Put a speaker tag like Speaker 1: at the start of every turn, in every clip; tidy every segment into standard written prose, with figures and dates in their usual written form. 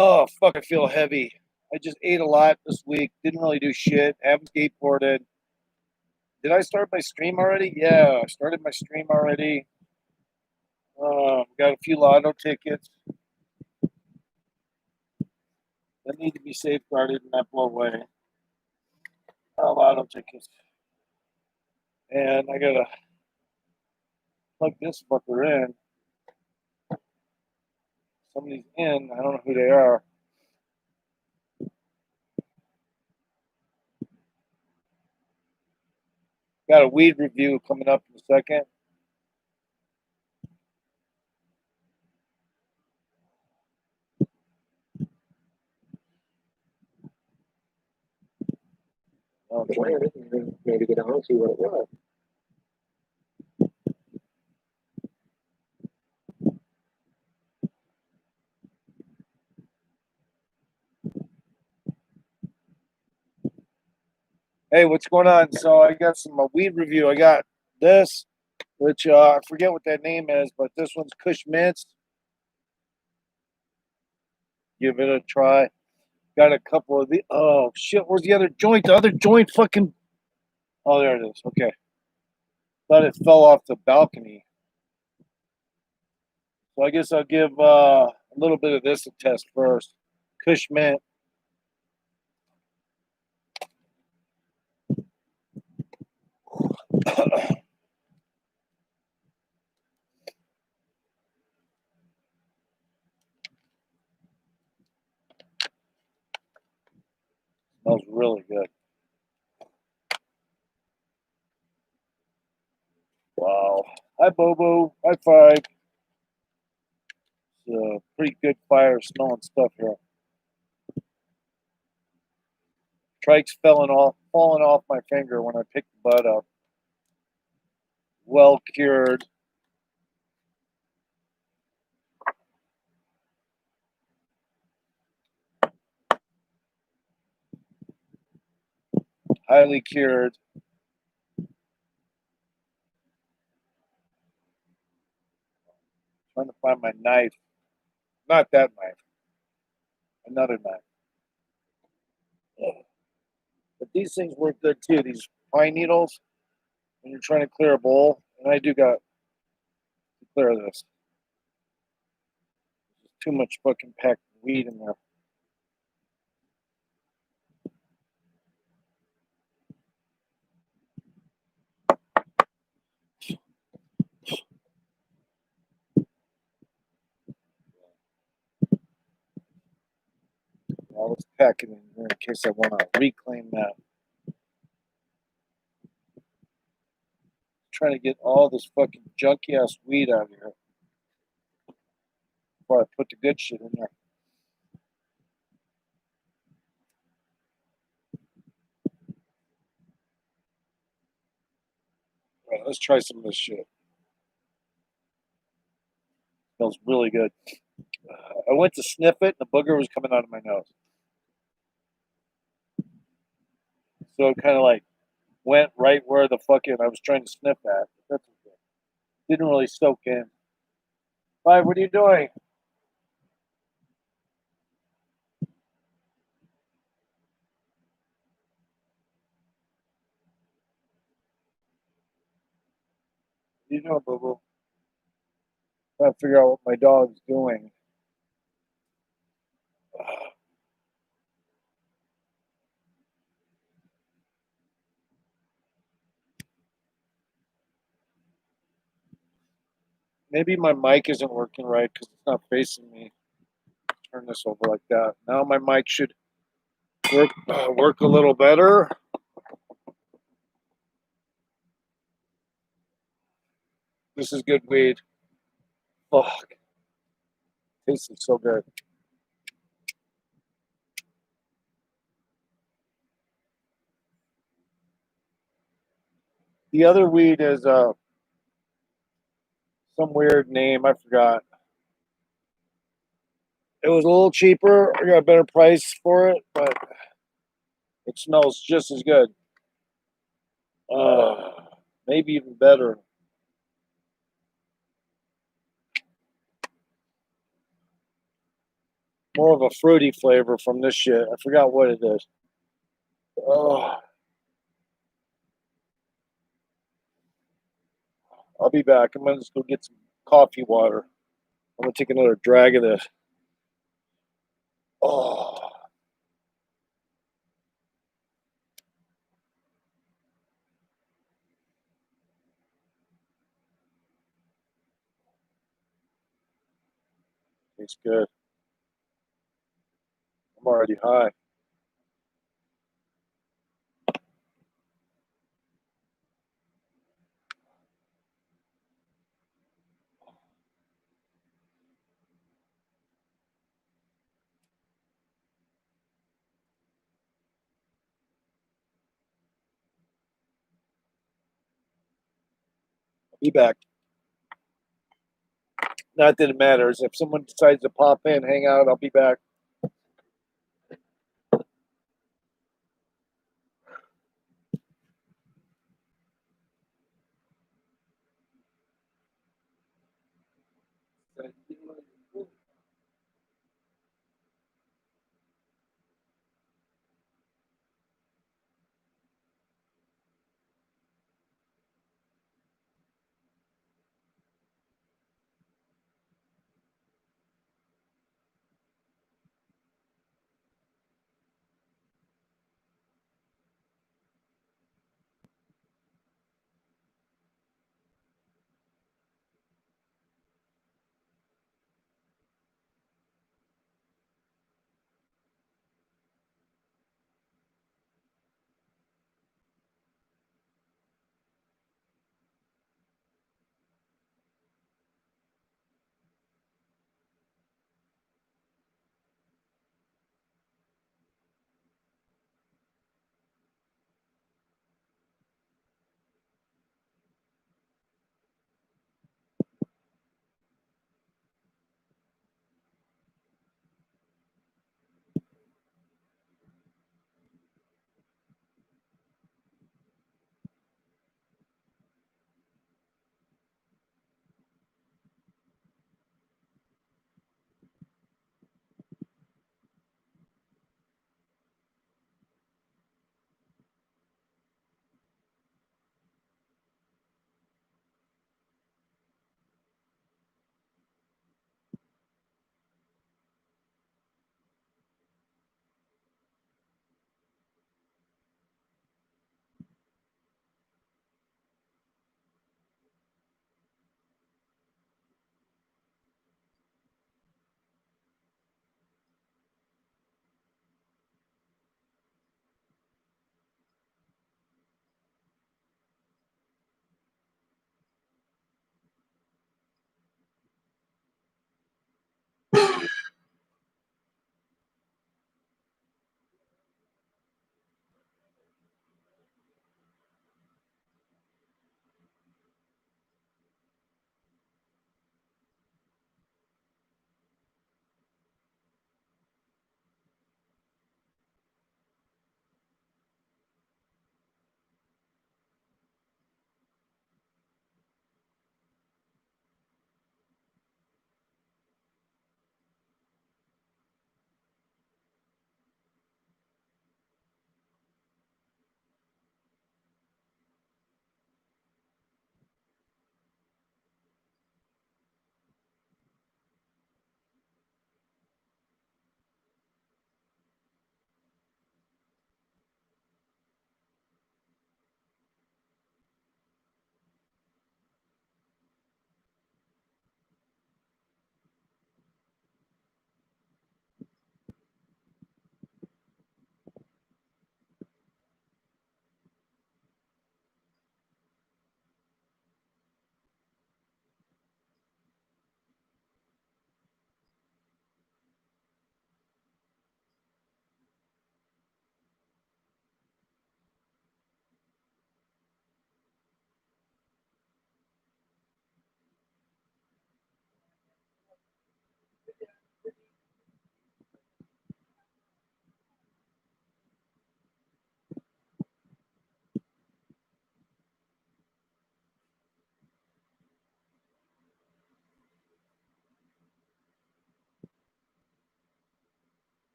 Speaker 1: Oh, fuck, I feel heavy. I just ate a lot this week. Didn't really do shit. Haven't skateboarded. Did I start my stream already? Yeah, I started my stream already. Got a few lotto tickets that need to be safeguarded and not blow away. Lotto tickets. And I gotta plug this fucker in. Somebody's in. I don't know who they are. Got a weed review coming up in a second. Oh, maybe get on, see what it was. Hey, what's going on? So I got some weed review. I got this, which I forget what that name is, but this one's Kush Mints. Give it a try. Got a couple of the. Oh shit! Where's the other joint? The other joint, fucking. Oh, there it is. Okay. Thought it fell off the balcony. So I guess I'll give a little bit of this a test first. Kush Mint. Smells really good. Wow. Hi, Bobo. High five. It's pretty good fire smelling stuff here. Trike's falling off my finger when I picked the bud up. Well cured. Highly cured. Trying to find my knife. Not that knife. Another knife. But these things work good too. These pine needles, when you're trying to clear a bowl, and I do got to clear this. There's too much fucking packed weed in there. I'll just pack it in here in case I want to reclaim that. Trying to get all this fucking junky ass weed out of here before I put the good shit in there. All right, let's try some of this shit. Smells really good. I went to sniff it, and the booger was coming out of my nose. So it kind of like went right where the fucking I was trying to sniff at. That's okay. Didn't really soak in. Five, what are you doing? What are you doing, boo boo? Trying to figure out what my dog's doing. Maybe my mic isn't working right because it's not facing me. Turn this over like that. Now my mic should work a little better. This is good weed. Fuck. Tastes so good. The other weed is some weird name. I forgot. It was a little cheaper. I got a better price for it, but it smells just as good. Maybe even better. more of a fruity flavor from this shit. I forgot what it is. Oh, I'll be back. I'm gonna just go get some coffee water. I'm gonna take another drag of this. Oh, tastes good. I'm already high. I'll be back. Not that it matters. If someone decides to pop in, hang out, I'll be back.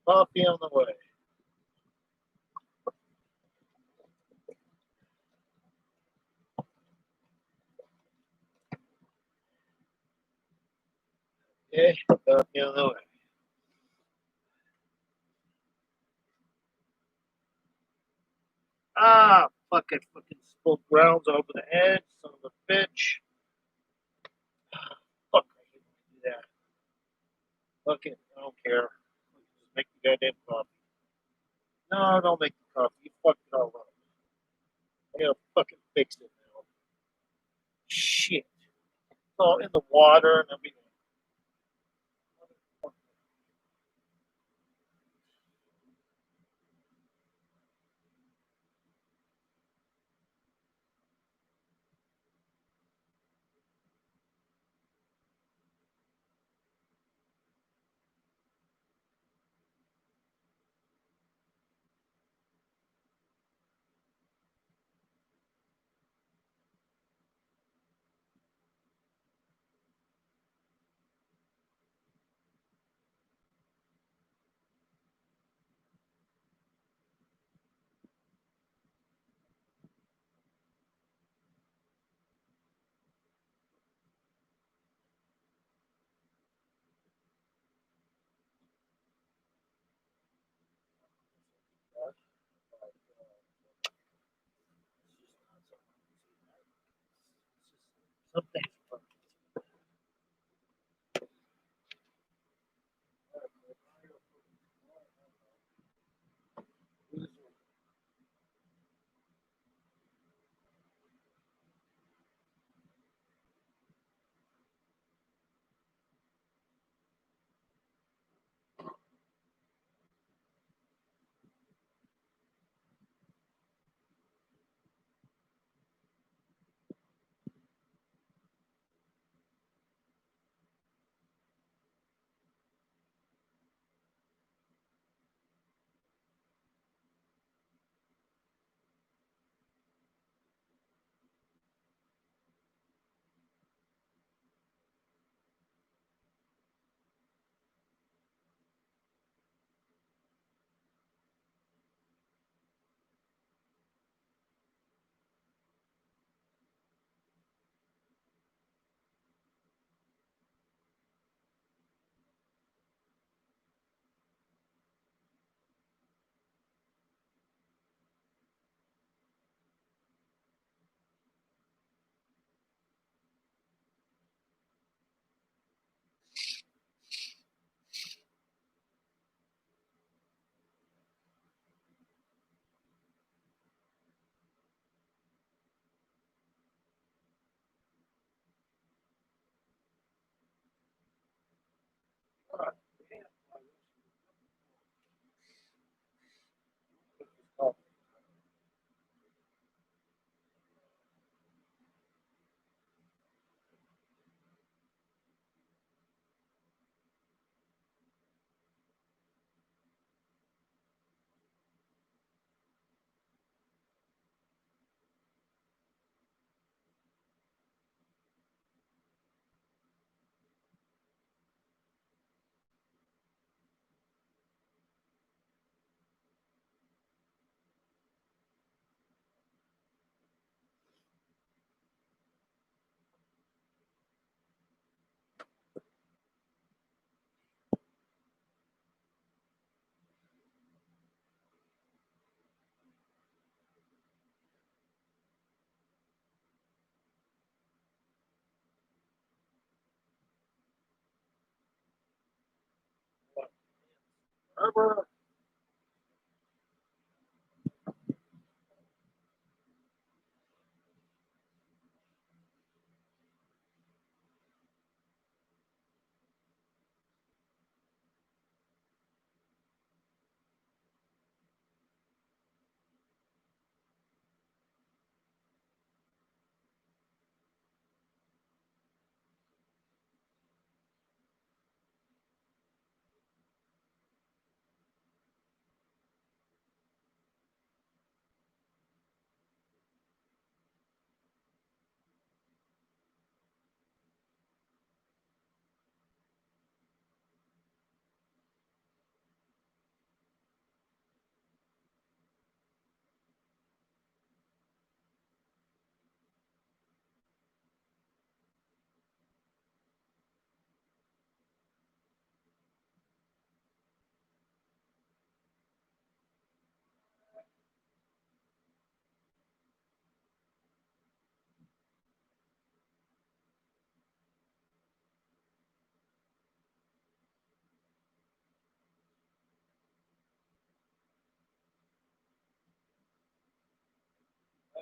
Speaker 1: Coffee on the way. Okay, coffee on the way. Fucking spilled grounds over the edge, son of a bitch. Fuck, I hate to do that. Fuck it, I don't care. Just make the goddamn coffee. No, don't make the coffee. You fucked it all up. I gotta fucking fix it now. Shit. It's all in the water and everything. Something. Barber.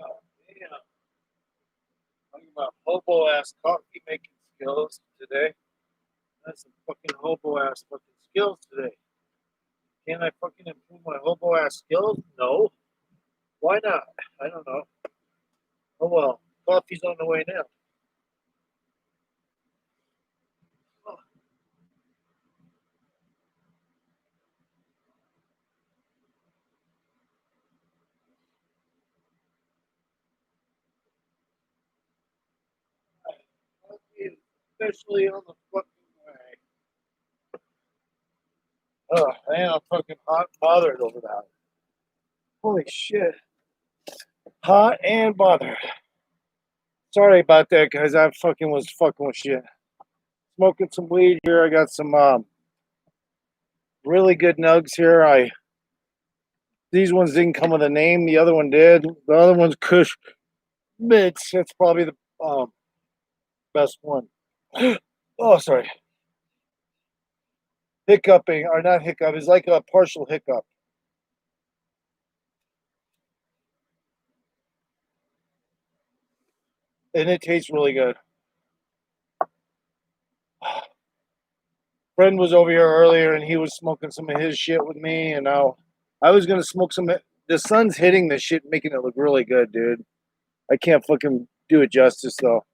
Speaker 1: Oh, damn. Talking about hobo ass coffee making skills today. That's some fucking hobo ass fucking skills today. Can I fucking improve my hobo ass skills? No. Why not? I don't know. Oh well. Coffee's on the way now. Oh, coffee is officially on the fucking way. Oh man, I'm fucking hot and bothered over that. Holy shit. Hot and bothered. Sorry about that, guys. I fucking was fucking with shit. Smoking some weed here. I got some really good nugs here. These ones didn't come with a name. The other one did. The other one's Kush Mitch. That's probably the best one. Oh, sorry. Hiccuping, or not hiccup. It's like a partial hiccup. And it tastes really good. Friend was over here earlier and he was smoking some of his shit with me. And now I was going to smoke some. The sun's hitting the shit, making it look really good, dude. I can't fucking do it justice, though.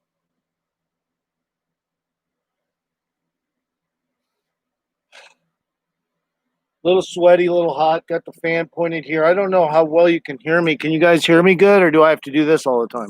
Speaker 1: Little sweaty, little hot. Got the fan pointed here. I don't know how well you can hear me. Can you guys hear me good, or do I have to do this all the time?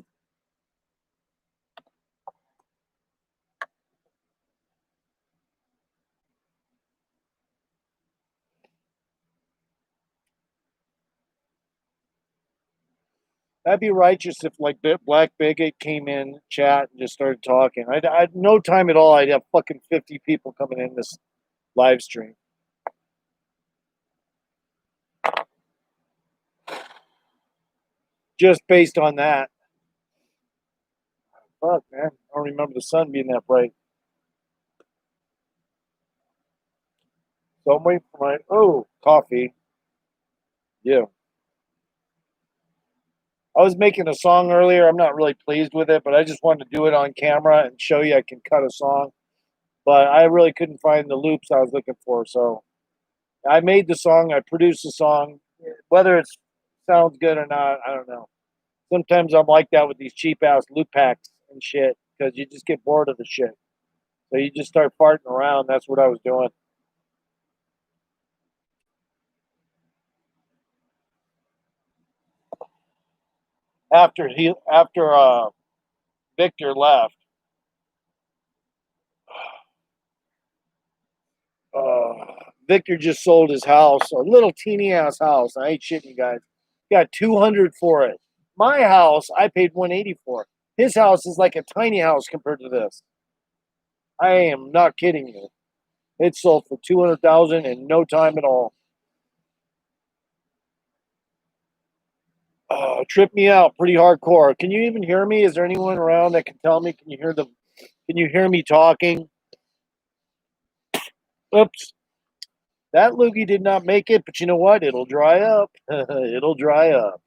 Speaker 1: That'd be righteous if like Black Bigot came in chat and just started talking. I'd no time at all. I'd have fucking 50 people coming in this live stream. Just based on that. Fuck, man. I don't remember the sun being that bright. So I'm waiting for my coffee. Yeah. I was making a song earlier. I'm not really pleased with it, but I just wanted to do it on camera and show you I can cut a song. But I really couldn't find the loops I was looking for. So I made the song, I produced the song. Whether it sounds good or not, I don't know. Sometimes I'm like that with these cheap ass loop packs and shit because you just get bored of the shit. So you just start farting around. That's what I was doing. After Victor left, uh, Victor just sold his house, a little teeny ass house. I ain't shitting you guys. Got 200 for it. My house, I paid 180 for. His house is like a tiny house compared to this. I am not kidding you. It sold for 200,000 in no time at all. Tripped me out pretty hardcore. Can you even hear me? Is there anyone around that can tell me? Can you hear me talking? Oops. That loogie did not make it, but you know what? It'll dry up. It'll dry up.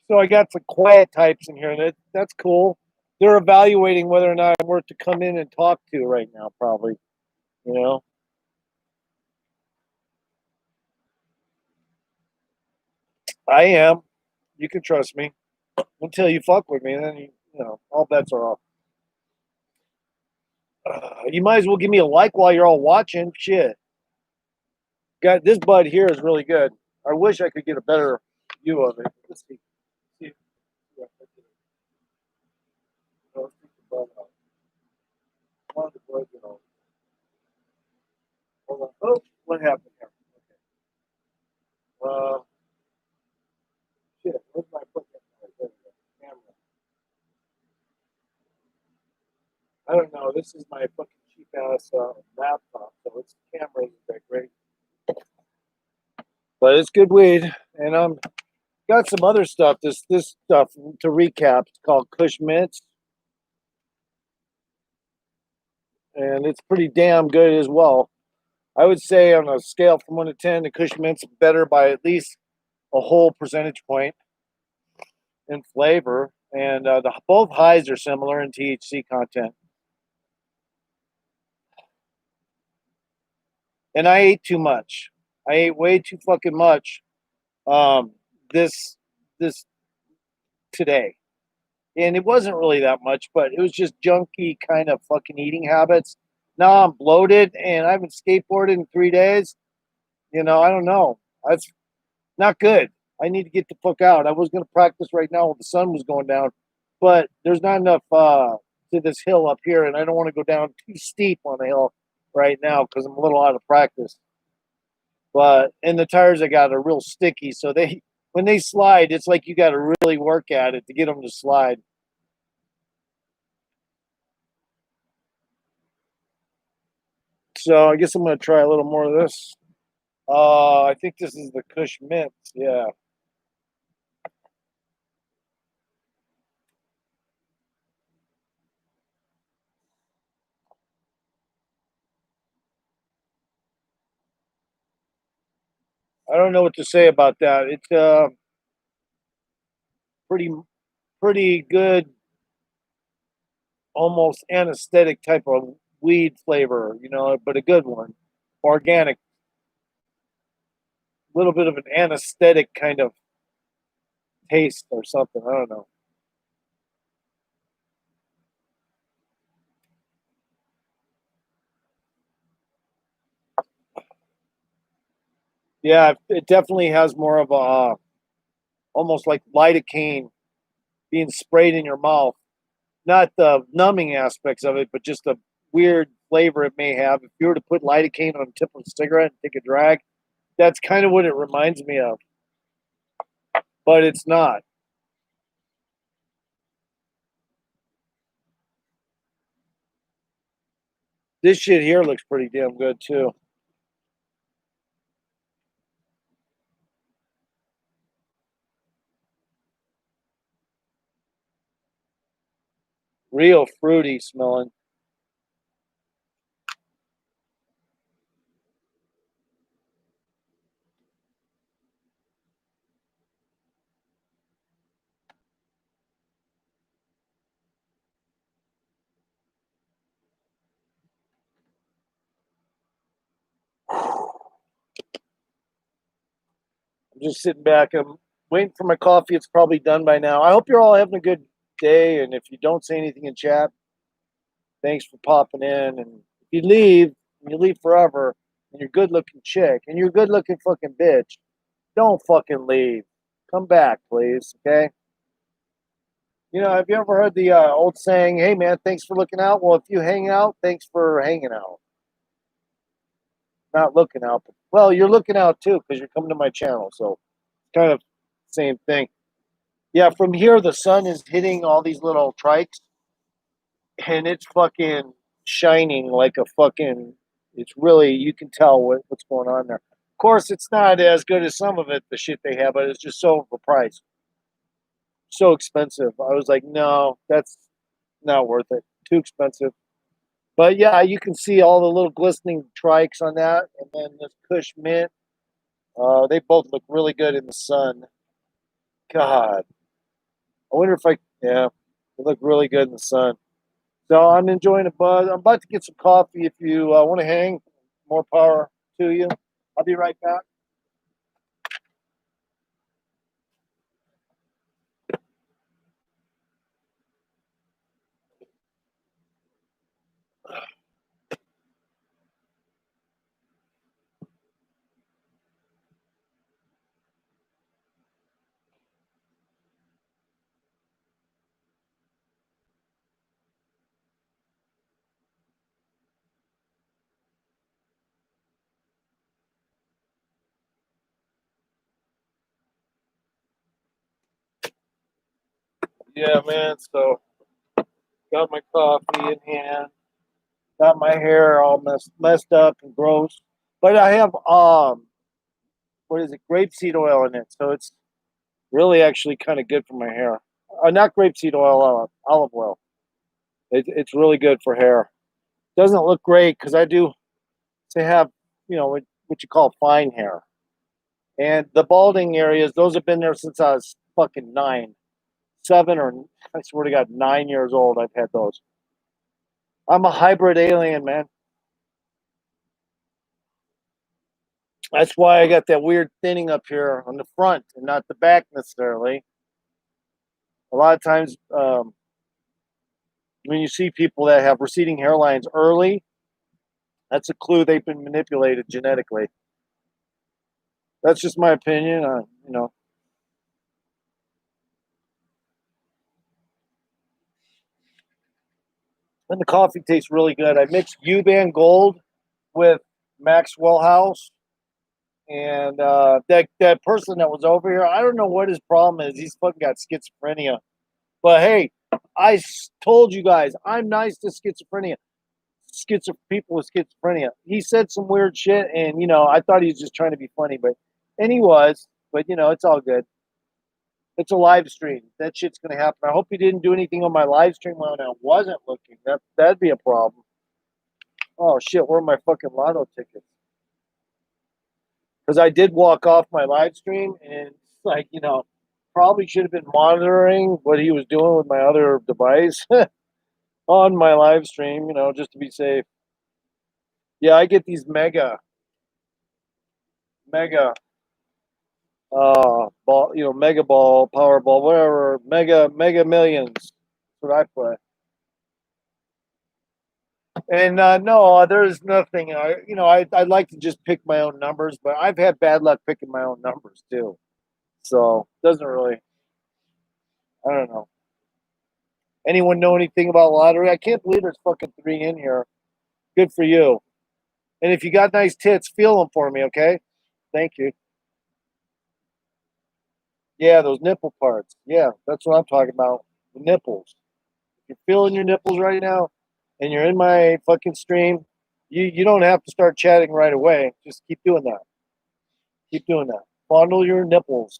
Speaker 1: So I got some quiet types in here, and that's cool. They're evaluating whether or not I'm worth to come in and talk to right now, probably. You know, I am. You can trust me until you fuck with me. Then you know all bets are off. You might as well give me a like while you're all watching. Shit, got this bud here is really good. I wish I could get a better view of it. Let's see. See. Yeah, let's take the bud out. Come on, the bud, you know. Hold on. Oh, what happened here? Okay. Shit. Where's my foot? Camera. I don't know. This is my fucking cheap ass laptop, so its camera isn't that great. But it's good weed, and got some other stuff. This stuff to recap. It's called Kush Mints, and it's pretty damn good as well. I would say on a scale from 1 to 10, the Kush Mints better by at least a whole percentage point in flavor, and both highs are similar in THC content. And I ate too much. I ate way too fucking much. Um, this this today, and it wasn't really that much, but it was just junky kind of fucking eating habits. Now I'm bloated, and I haven't skateboarded in 3 days. You know, I don't know. That's not good. I need to get the fuck out. I was gonna practice right now while the sun was going down, but there's not enough to this hill up here, and I don't want to go down too steep on the hill right now because I'm a little out of practice. But and the tires I got are real sticky, so they when they slide, it's like you got to really work at it to get them to slide. So I guess I'm gonna try a little more of this. I think this is the Kush Mint. Yeah, I don't know what to say about that. It's pretty pretty good, almost anesthetic type of weed flavor, you know, but a good one, organic. A little bit of an anesthetic kind of taste or something. I don't know. Yeah, it definitely has more of a almost like lidocaine being sprayed in your mouth. Not the numbing aspects of it, but just the weird flavor it may have. If you were to put lidocaine on the tip of a cigarette and take a drag, that's kind of what it reminds me of, but it's not. This shit here looks pretty damn good too. Real fruity smelling. I'm just sitting back. I'm waiting for my coffee. It's probably done by now. I hope you're all having a good day. And if you don't say anything in chat, thanks for popping in. And if you leave forever, and you're a good looking chick, and you're a good looking fucking bitch, don't fucking leave. Come back, please. Okay. You know, have you ever heard the old saying, "Hey, man, thanks for looking out"? Well, if you hang out, thanks for hanging out. Not looking out, but well, you're looking out too because you're coming to my channel. So, kind of same thing. Yeah, from here the sun is hitting all these little trikes, and it's fucking shining like a fucking. It's really you can tell what's going on there. course, it's not as good as some of it, the shit they have, but it's just so overpriced, so expensive. I was like, no, that's not worth it. Too expensive. But yeah, you can see all the little glistening trikes on that, and then this Kush Mint. They both look really good in the sun. God, I wonder if I, yeah, they look really good in the sun. So I'm enjoying a buzz. I'm about to get some coffee. If you want to hang, more power to you. I'll be right back. Yeah, man. So got my coffee in hand. Got my hair all messed up and gross. But I have what is it? Grapeseed oil in it. So it's really actually kind of good for my hair. Not grapeseed oil, olive oil. It's really good for hair. Doesn't look great because I do to have what you call fine hair. And the balding areas, those have been there since I was fucking 9, 7, or I swear to God, 9 years old. I've had those. I'm a hybrid alien, man. That's why I got that weird thinning up here on the front and not the back necessarily. A lot of times, when you see people that have receding hairlines early, that's a clue they've been manipulated genetically. That's just my opinion. And the coffee tastes really good. I mixed U-Band Gold with Maxwell House, and that person that was over here, I don't know what his problem is. He's fucking got schizophrenia. But hey, told you guys, I'm nice to schizophrenia. People with schizophrenia. He said some weird shit, and I thought he was just trying to be funny, and he was. But it's all good. It's a live stream. That shit's gonna happen. I hope he didn't do anything on my live stream when I wasn't looking. That'd be a problem. Oh shit, where are my fucking lotto tickets? Because I did walk off my live stream, and it's like probably should have been monitoring what he was doing with my other device on my live stream, just to be safe. Yeah, I get these mega ball, mega ball, powerball, whatever, mega millions. That's what I play. And no, there's nothing. I'd like to just pick my own numbers, but I've had bad luck picking my own numbers too. So doesn't really. I don't know. Anyone know anything about lottery? I can't believe there's fucking 3 in here. Good for you. And if you got nice tits, feel them for me, okay? Thank you. Yeah, those nipple parts. Yeah, that's what I'm talking about. The nipples. If you're feeling your nipples right now, and you're in my fucking stream, you don't have to start chatting right away. Just keep doing that. Keep doing that. Fondle your nipples.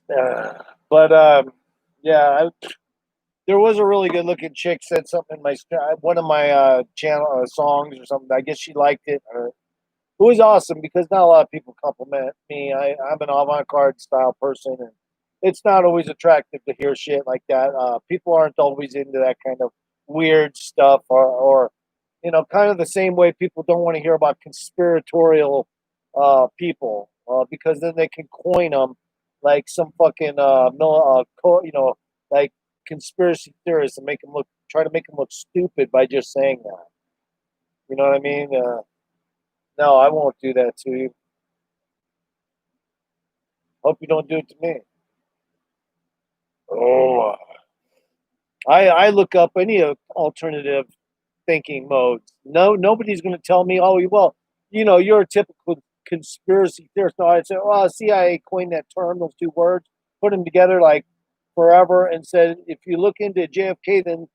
Speaker 1: But yeah, there was a really good looking chick said something in my one of my channel songs or something. I guess she liked it. Or, it was awesome because not a lot of people compliment me. I'm an avant-garde style person, and it's not always attractive to hear shit like that. People aren't always into that kind of weird stuff, or kind of the same way people don't want to hear about conspiratorial people because then they can coin them like some fucking like conspiracy theorists and try to make them look stupid by just saying that. You know what I mean? No, I won't do that to you. Hope you don't do it to me. Oh, I look up any alternative thinking modes. No, nobody's going to tell me, oh, well, you're a typical conspiracy theorist. No, I say, well, CIA coined that term, those 2 words, put them together like forever, and said, if you look into JFK, then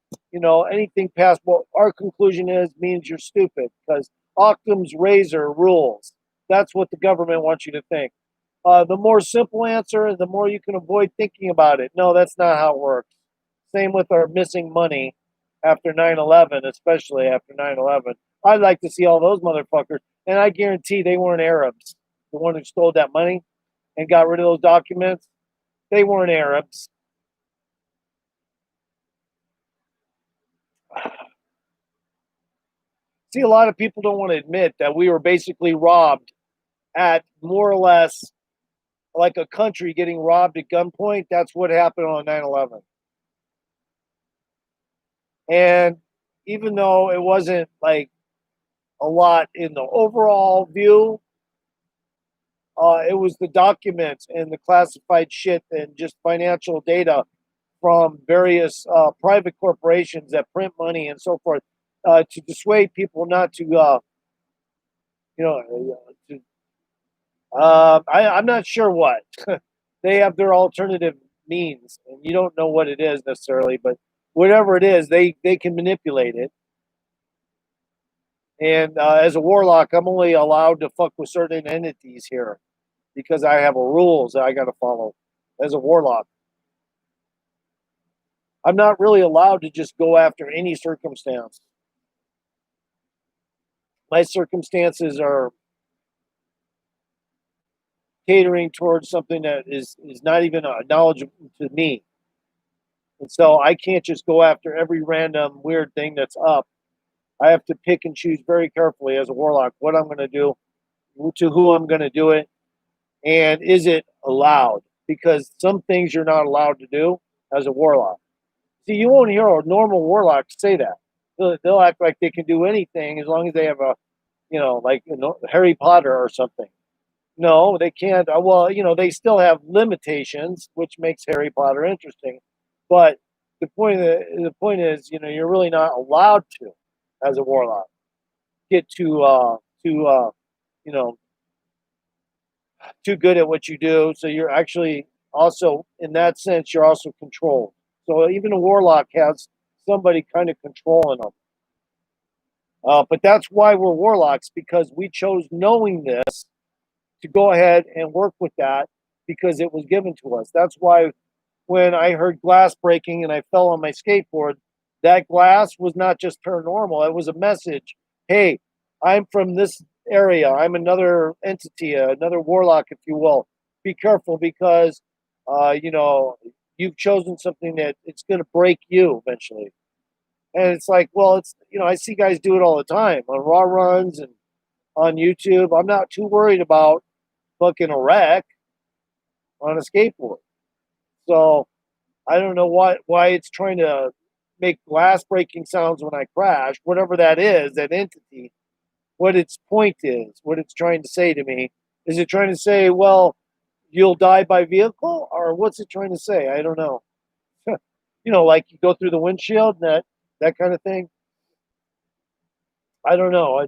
Speaker 1: anything past what our conclusion is means you're stupid because Occam's razor rules. That's what the government wants you to think. The more simple answer, the more you can avoid thinking about it. No, that's not how it works. Same with our missing money after 9/11, especially after 9/11. I'd like to see all those motherfuckers, and I guarantee they weren't Arabs. The one who stole that money and got rid of those documents, they weren't Arabs. See, a lot of people don't want to admit that we were basically robbed at more or less like a country getting robbed at gunpoint. That's what happened on 9/11. And even though it wasn't like a lot in the overall view, it was the documents and the classified shit and just financial data from various private corporations that print money and so forth to dissuade people not to, you know, I'm not sure what. They have their alternative means, and you don't know what it is necessarily, but whatever it is, they can manipulate it. And as a warlock, I'm only allowed to fuck with certain entities here because I have a rules that I got to follow as a warlock. I'm not really allowed to just go after any circumstance. My circumstances are catering towards something that is not even knowledgeable to me. And so I can't just go after every random weird thing that's up. I have to pick and choose very carefully as a warlock what I'm going to do, to who I'm going to do it, and is it allowed? Because some things you're not allowed to do as a warlock. See, you won't hear a normal warlock say that. They'll act like they can do anything as long as they have a, like Harry Potter or something. No, they can't. Well, they still have limitations, which makes Harry Potter interesting. But the point is, you're really not allowed to, as a warlock, get you know too good at what you do. So you're actually also, in that sense, you're also controlled. So even a warlock has somebody kind of controlling them. But that's why we're warlocks, because we chose, knowing this, to go ahead and work with that because it was given to us. That's why when I heard glass breaking and I fell on my skateboard, that glass was not just paranormal. It was a message. Hey, I'm from this area. I'm another entity, another warlock, if you will. Be careful because, you've chosen something that it's going to break you eventually. And it's like, well, I see guys do it all the time on raw runs and on YouTube. I'm not too worried about fucking a wreck on a skateboard. So I don't know why it's trying to make glass breaking sounds when I crash, whatever that is, that entity, what its point is, what it's trying to say to me. Is it trying to say, well, you'll die by vehicle? Or what's it trying to say? I don't know. Like you go through the windshield, that kind of thing. I don't know.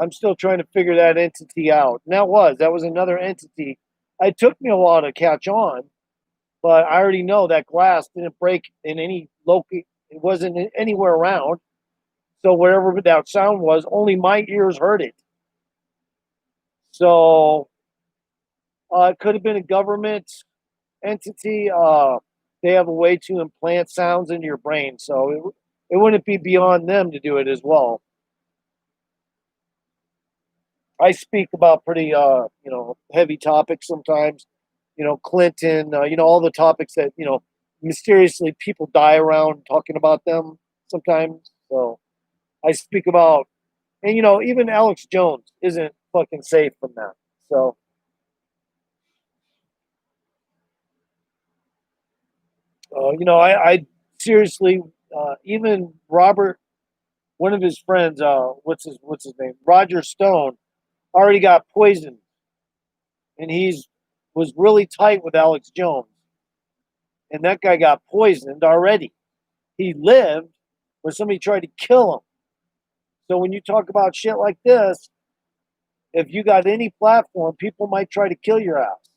Speaker 1: I'm still trying to figure that entity out. And that was another entity. It took me a while to catch on, but I already know that glass didn't break in any location. It wasn't anywhere around. So wherever that sound was, only my ears heard it. So it could have been a government entity. They have a way to implant sounds into your brain, so it wouldn't be beyond them to do it as well. I speak about pretty heavy topics sometimes. Clinton. All the topics that mysteriously people die around talking about them sometimes. So I speak about, and even Alex Jones isn't fucking safe from that. So I seriously, even Robert, one of his friends, what's his name, Roger Stone, already got poisoned, and he's was really tight with Alex Jones, and that guy got poisoned already. He lived, but somebody tried to kill him. So when you talk about shit like this, if you got any platform, people might try to kill your ass.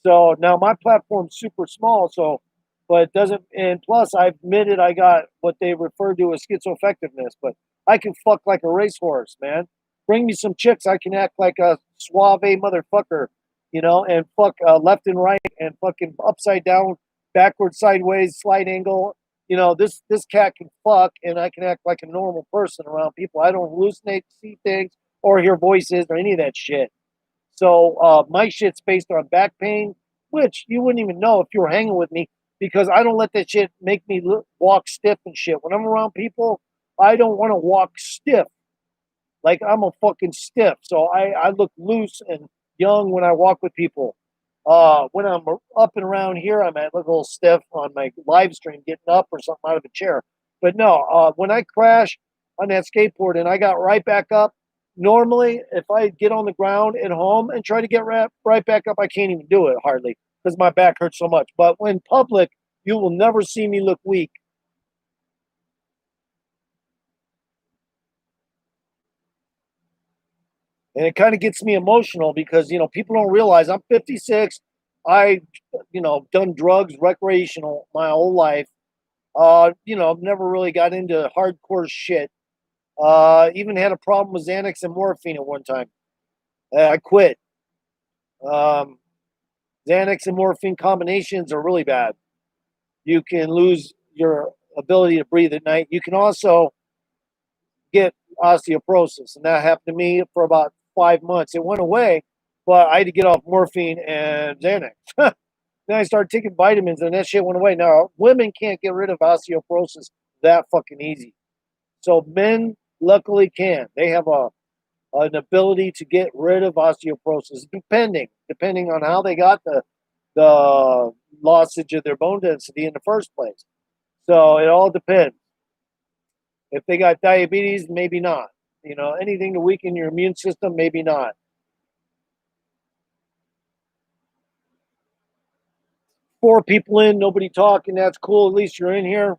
Speaker 1: So now my platform's super small, so but it doesn't. And plus, I admitted I got what they refer to as schizoaffectiveness, but I can fuck like a racehorse, man. Bring me some chicks, I can act like a suave motherfucker, and fuck left and right and fucking upside down, backward, sideways, slight angle. This cat can fuck, and I can act like a normal person around people. I don't hallucinate, see things, or hear voices or any of that shit. So my shit's based on back pain, which you wouldn't even know if you were hanging with me because I don't let that shit make me walk stiff and shit. When I'm around people, I don't want to walk stiff. Like I'm a fucking stiff. So I look loose and young when I walk with people. When I'm up and around here, I might look a little stiff on my live stream getting up or something out of a chair. But no, when I crash on that skateboard and I got right back up, normally if I get on the ground at home and try to get right back up, I can't even do it hardly because my back hurts so much. But when public, you will never see me look weak. And it kind of gets me emotional because people don't realize I'm 56. I done drugs recreational my whole life. I've never really got into hardcore shit. Even had a problem with Xanax and morphine at one time. I quit. um, Xanax and morphine combinations are really bad. You can lose your ability to breathe at night. You can also get osteoporosis, and that happened to me for about 5 months. It went away, but I had to get off morphine and Xanax. Then I started taking vitamins, and that shit went away. Now women can't get rid of osteoporosis that fucking easy. So men luckily can. They have an ability to get rid of osteoporosis, depending on how they got the lossage of their bone density in the first place. So it all depends. If they got diabetes, maybe not. Anything to weaken your immune system, maybe not. 4 people in, nobody talking. That's cool. At least you're in here.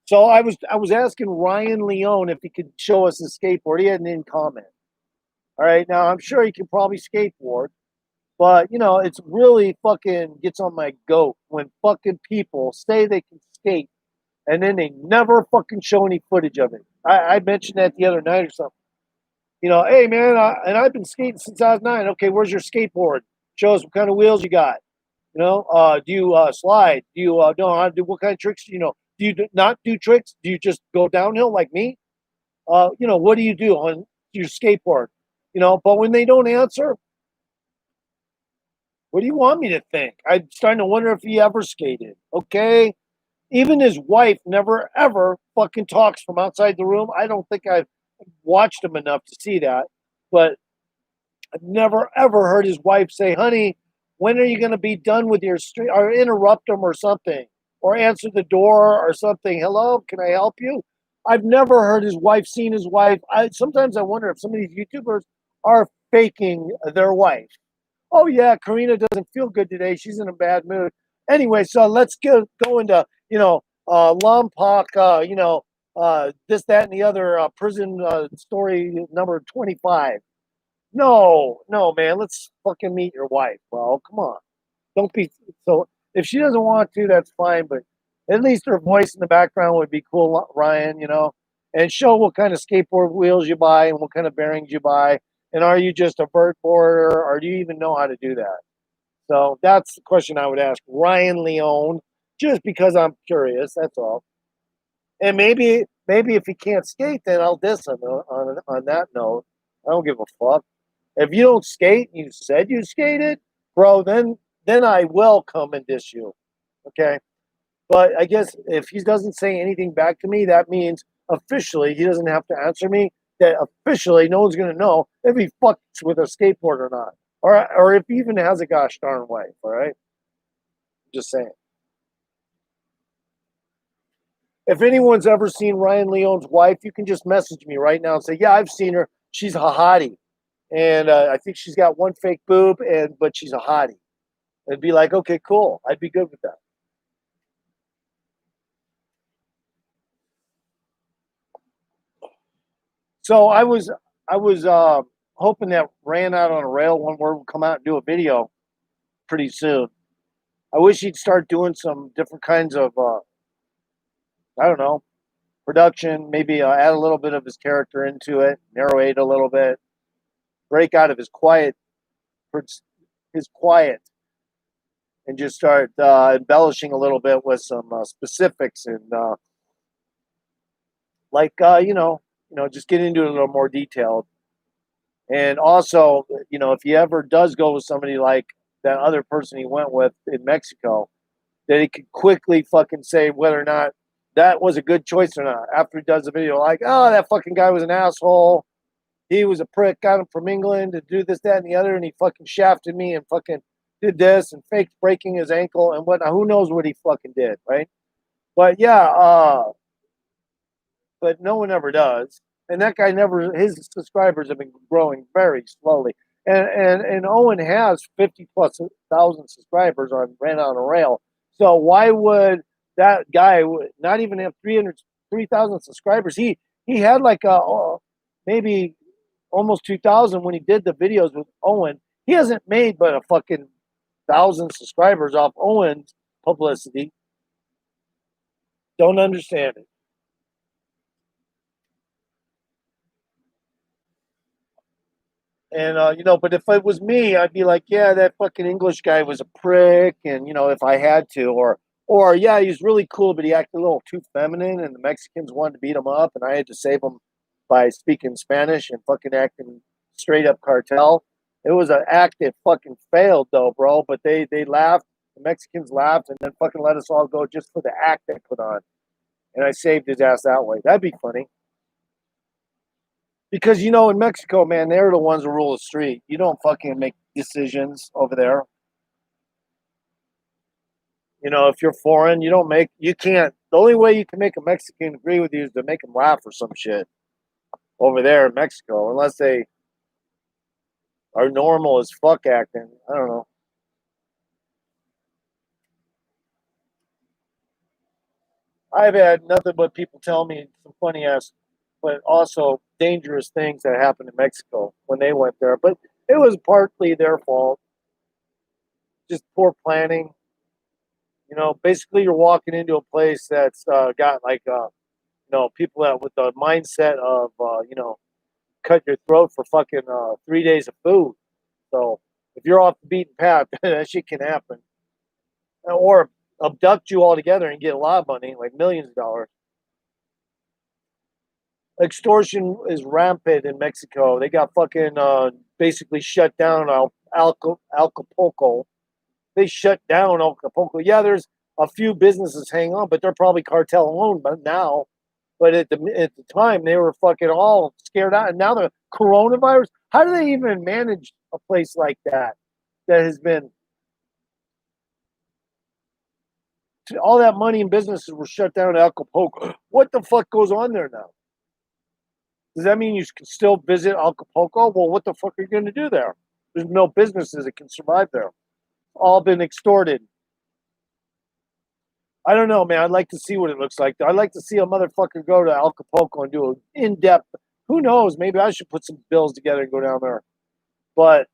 Speaker 1: So I was asking Ryan Leone if he could show us his skateboard. He had an in comment. All right, now I'm sure he can probably skateboard, but it's really fucking gets on my goat when fucking people say they can skate and then they never fucking show any footage of it. I mentioned that the other night or something. Hey man, and I've been skating since I was 9. Okay, where's your skateboard? Show us what kind of wheels you got. Do you slide? Do you know how to do what kind of tricks? Do you not do tricks? Do you just go downhill like me? What do you do on your skateboard? But when they don't answer, what do you want me to think? I'm starting to wonder if he ever skated. Okay. Even his wife never ever fucking talks from outside the room. I don't think I've watched him enough to see that, but I've never ever heard his wife say, "Honey, when are you going to be done with your street?" Or interrupt him or something, or answer the door or something. Hello, can I help you? I've never heard his wife, seen his wife. Sometimes I wonder if some of these YouTubers are faking their wife. Oh yeah, Karina doesn't feel good today. She's in a bad mood. Anyway, so let's go into Lompoc, this, that, and the other prison story number 25. No, no, man. Let's fucking meet your wife, bro. Come on. Don't be so. If she doesn't want to, that's fine. But at least her voice in the background would be cool, Ryan. And show what kind of skateboard wheels you buy and what kind of bearings you buy. And are you just a vert boarder, or do you even know how to do that? So that's the question I would ask Ryan Leone, just because I'm curious. That's all. And maybe if he can't skate, then I'll diss him on that note. I don't give a fuck. If you don't skate, you said you skated, bro. Then I will come and diss you. Okay. But I guess if he doesn't say anything back to me, that means officially he doesn't have to answer me. That officially no one's gonna know if he fucks with a skateboard or not, or if he even has a gosh darn wife. All right. Just saying. If anyone's ever seen Ryan Leone's wife, you can just message me right now and say, "Yeah, I've seen her. She's a hottie, and I think she's got one fake boob, but she's a hottie." And be like, "Okay, cool. I'd be good with that." So I was hoping that Ran Out on a Rail one word would come out and do a video pretty soon. I wish he'd start doing some different kinds of I don't know, production, maybe add a little bit of his character into it, narrate a little bit, break out of his quiet, and just start embellishing a little bit with some specifics and like just get into it a little more detailed. And also, if he ever does go with somebody like that other person he went with in Mexico, that he could quickly fucking say whether or not that was a good choice or not after he does the video. Like, oh, that fucking guy was an asshole. He was a prick. Got him from England to do this, that, and the other, and he fucking shafted me and fucking did this and faked breaking his ankle and whatnot. Who knows what he fucking did, right? But yeah, but no one ever does. And that guy never. His subscribers have been growing very slowly. And Owen has 50+ thousand subscribers on Ran on a Rail. So why would that guy not even have 3,000 subscribers? He had like maybe almost 2,000 when he did the videos with Owen. He hasn't made but a fucking 1,000 subscribers off Owen's publicity. Don't understand it. And but if it was me, I'd be like, yeah, that fucking English guy was a prick, and if I had to, or yeah, he's really cool, but he acted a little too feminine, and the Mexicans wanted to beat him up, and I had to save him by speaking Spanish and fucking acting straight up cartel. It was an act that fucking failed, though, bro. But they laughed, the Mexicans laughed, and then fucking let us all go just for the act they put on, and I saved his ass that way. That'd be funny. Because in Mexico, man, they're the ones who rule the street. You don't fucking make decisions over there. If you're foreign, you can't. The only way you can make a Mexican agree with you is to make them laugh or some shit over there in Mexico, unless they are normal as fuck acting. I don't know. I've had nothing but people tell me some funny ass, but also dangerous things that happened in Mexico when they went there. But it was partly their fault, just poor planning. Basically, you're walking into a place that's got like people that with the mindset of cut your throat for fucking 3 days of food. So if you're off the beaten path, that shit can happen, or abduct you altogether and get a lot of money, like millions of dollars. Extortion is rampant in Mexico. They got fucking basically shut down Acapulco. They shut down Acapulco. Yeah, there's a few businesses hang on, but they're probably cartel owned. But now, at the time, they were fucking all scared out. And now the coronavirus. How do they even manage a place like that has been all that money and businesses were shut down in Acapulco? What the fuck goes on there now? Does that mean you can still visit Acapulco? Well, what the fuck are you going to do there? There's no businesses that can survive there. All been extorted. I don't know, man. I'd like to see what it looks like. I'd like to see a motherfucker go to Acapulco and do an in-depth. Who knows? Maybe I should put some bills together and go down there. But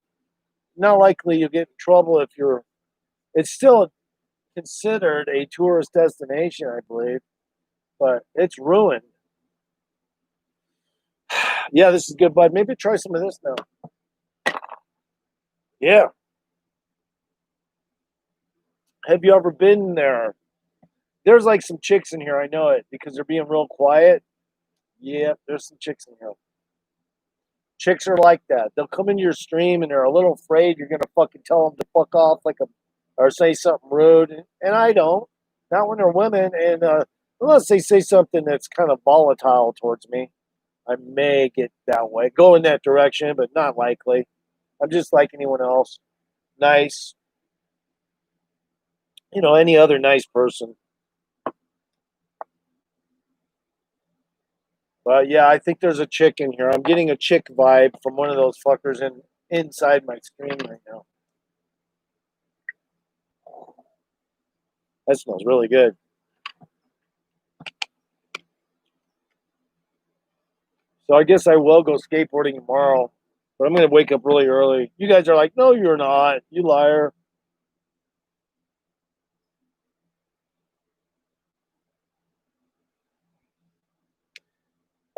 Speaker 1: not likely you'll get in trouble if you're. It's still considered a tourist destination, I believe, but it's ruined. Yeah, this is good, bud. Maybe try some of this now. Yeah. Have you ever been there? There's like some chicks in here. I know it because they're being real quiet. Yeah, there's some chicks in here. Chicks are like that. They'll come into your stream and they're a little afraid you're gonna fucking tell them to fuck off or say something rude, and I don't. Not when they're women, and unless they say something that's kind of volatile towards me, I may get that way, go in that direction, but not likely. I'm just like anyone else, nice. Any other nice person. But yeah, I think there's a chick in here. I'm getting a chick vibe from one of those fuckers inside my screen right now. That smells really good. So I guess I will go skateboarding tomorrow, but I'm going to wake up really early. You guys are like, no, you're not. You liar.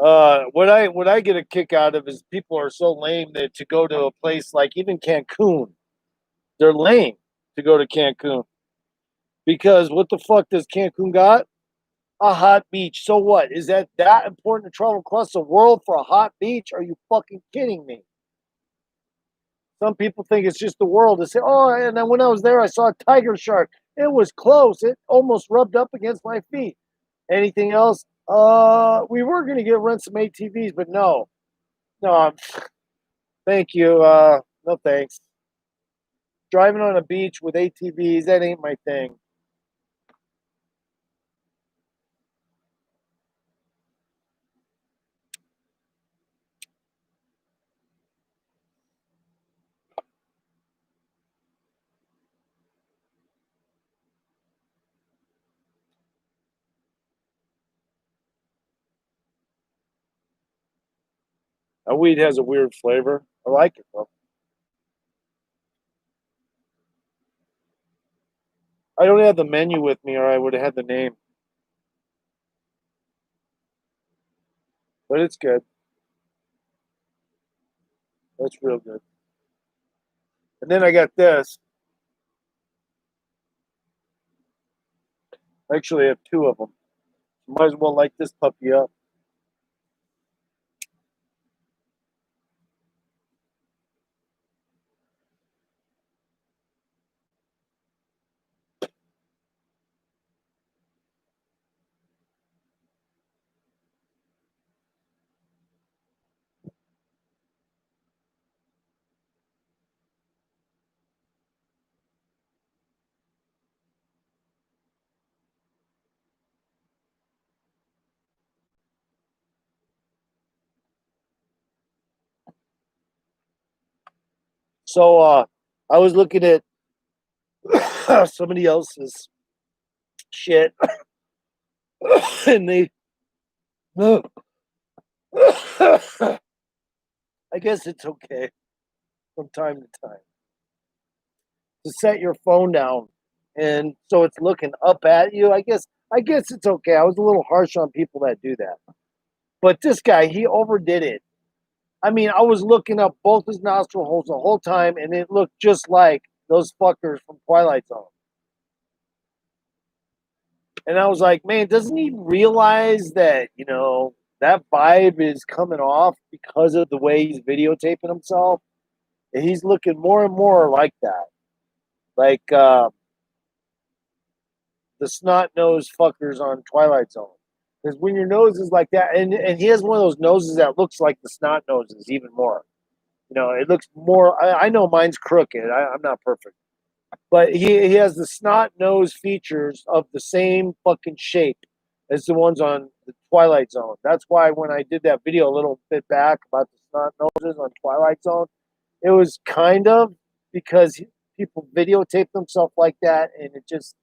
Speaker 1: What I get a kick out of is people are so lame that to go to a place like even Cancun, they're lame to go to Cancun because what the fuck does Cancun got? A hot beach. So what? Is that important to travel across the world for a hot beach? Are you fucking kidding me? Some people think it's just the world. They say, oh, and then when I was there, I saw a tiger shark. It was close. It almost rubbed up against my feet. Anything else? We were gonna get rent some ATVs, but no, no. Thank you. No thanks. Driving on a beach with ATVs, that ain't my thing. A weed has a weird flavor. I like it though. I don't have the menu with me, or I would have had the name. But it's good. That's real good. And then I got this. Actually, I have two of them. Might as well light this puppy up. So I was looking at somebody else's shit, and they. I guess it's okay from time to time to set your phone down, and so it's looking up at you. I guess it's okay. I was a little harsh on people that do that, but this guy he overdid it. I mean, I was looking up both his nostril holes the whole time, and it looked just like those fuckers from Twilight Zone. And I was like, man, doesn't he realize that, that vibe is coming off because of the way he's videotaping himself? And he's looking more and more like that. Like the snot nosed fuckers on Twilight Zone. Because when your nose is like that, and he has one of those noses that looks like the snot noses even more. It looks more. I know mine's crooked. I'm not perfect, but he has the snot nose features of the same fucking shape as the ones on the Twilight Zone. That's why when I did that video a little bit back about the snot noses on Twilight Zone, it was kind of because people videotape themselves like that, and it just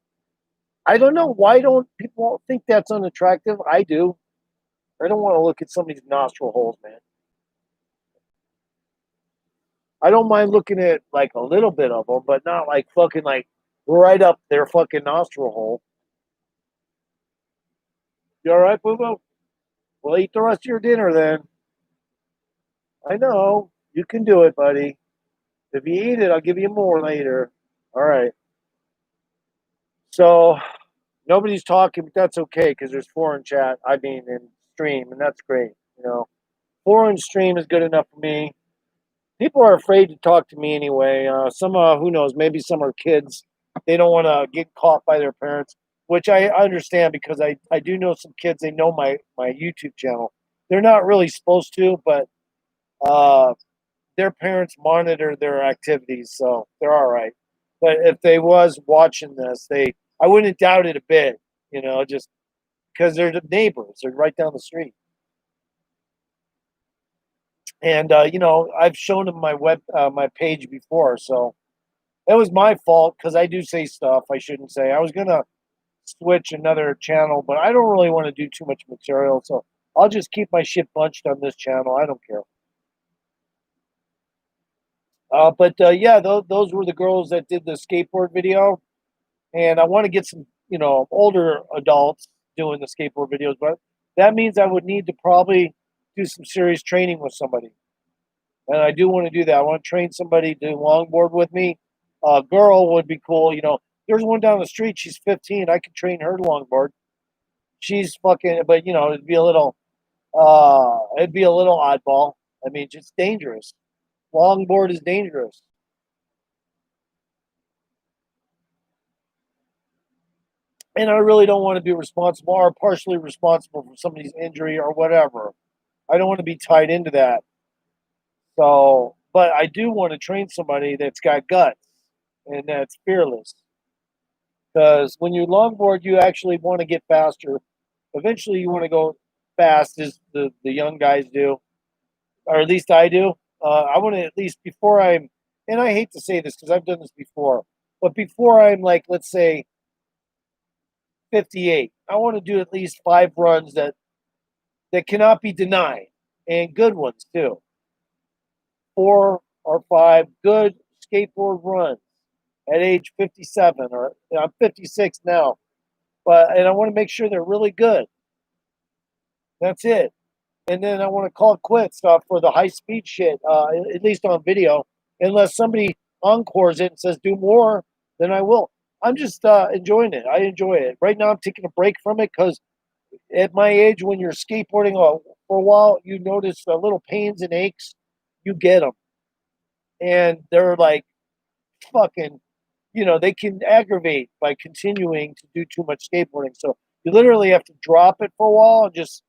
Speaker 1: I don't know why don't people think that's unattractive. I do. I don't want to look at somebody's nostril holes, man. I don't mind looking at like a little bit of them, but not like fucking like right up their fucking nostril hole. You all right, Boo Boo? Well, eat the rest of your dinner then. I know you can do it, buddy. If you eat it, I'll give you more later. All right. So nobody's talking, but that's okay because there's foreign chat. I mean, in stream, and that's great. Foreign stream is good enough for me. People are afraid to talk to me anyway. Some, who knows? Maybe some are kids. They don't want to get caught by their parents, which I understand because I do know some kids. They know my YouTube channel. They're not really supposed to, but uh, their parents monitor their activities, so they're all right. But if they was watching this, I wouldn't doubt it a bit. Just because they're the neighbors, they're right down the street. And I've shown them my page before, so it was my fault because I do say stuff I shouldn't say. I was gonna switch another channel, but I don't really want to do too much material, so I'll just keep my shit bunched on this channel. I don't care. But yeah, those were the girls that did the skateboard video, and I want to get some, older adults doing the skateboard videos, but that means I would need to probably do some serious training with somebody. And I do want to do that. I want to train somebody to longboard with me. A girl would be cool. There's one down the street. She's 15. I could train her to longboard. She's fucking, but it'd be a little oddball. I mean, just dangerous. Longboard is dangerous. And I really don't want to be responsible or partially responsible for somebody's injury or whatever. I don't want to be tied into that. So, but I do want to train somebody that's got guts and that's fearless. Because when you longboard, you actually want to get faster. Eventually, you want to go fast, as the young guys do, or at least I do. I want to at least before I'm, and I hate to say this because I've done this before, but before I'm like, let's say, 58, I want to do at least 5 runs that cannot be denied, and good ones too. 4 or 5 good skateboard runs at age 57, or I'm 56 now, and I want to make sure they're really good. That's it. And then I want to call it quits for the high speed shit, at least on video, unless somebody encores it and says do more, then I will. I'm just enjoying it. I enjoy it. Right now, I'm taking a break from it because at my age, when you're skateboarding for a while, you notice the little pains and aches. You get them, and they're like fucking. They can aggravate by continuing to do too much skateboarding. So you literally have to drop it for a while and just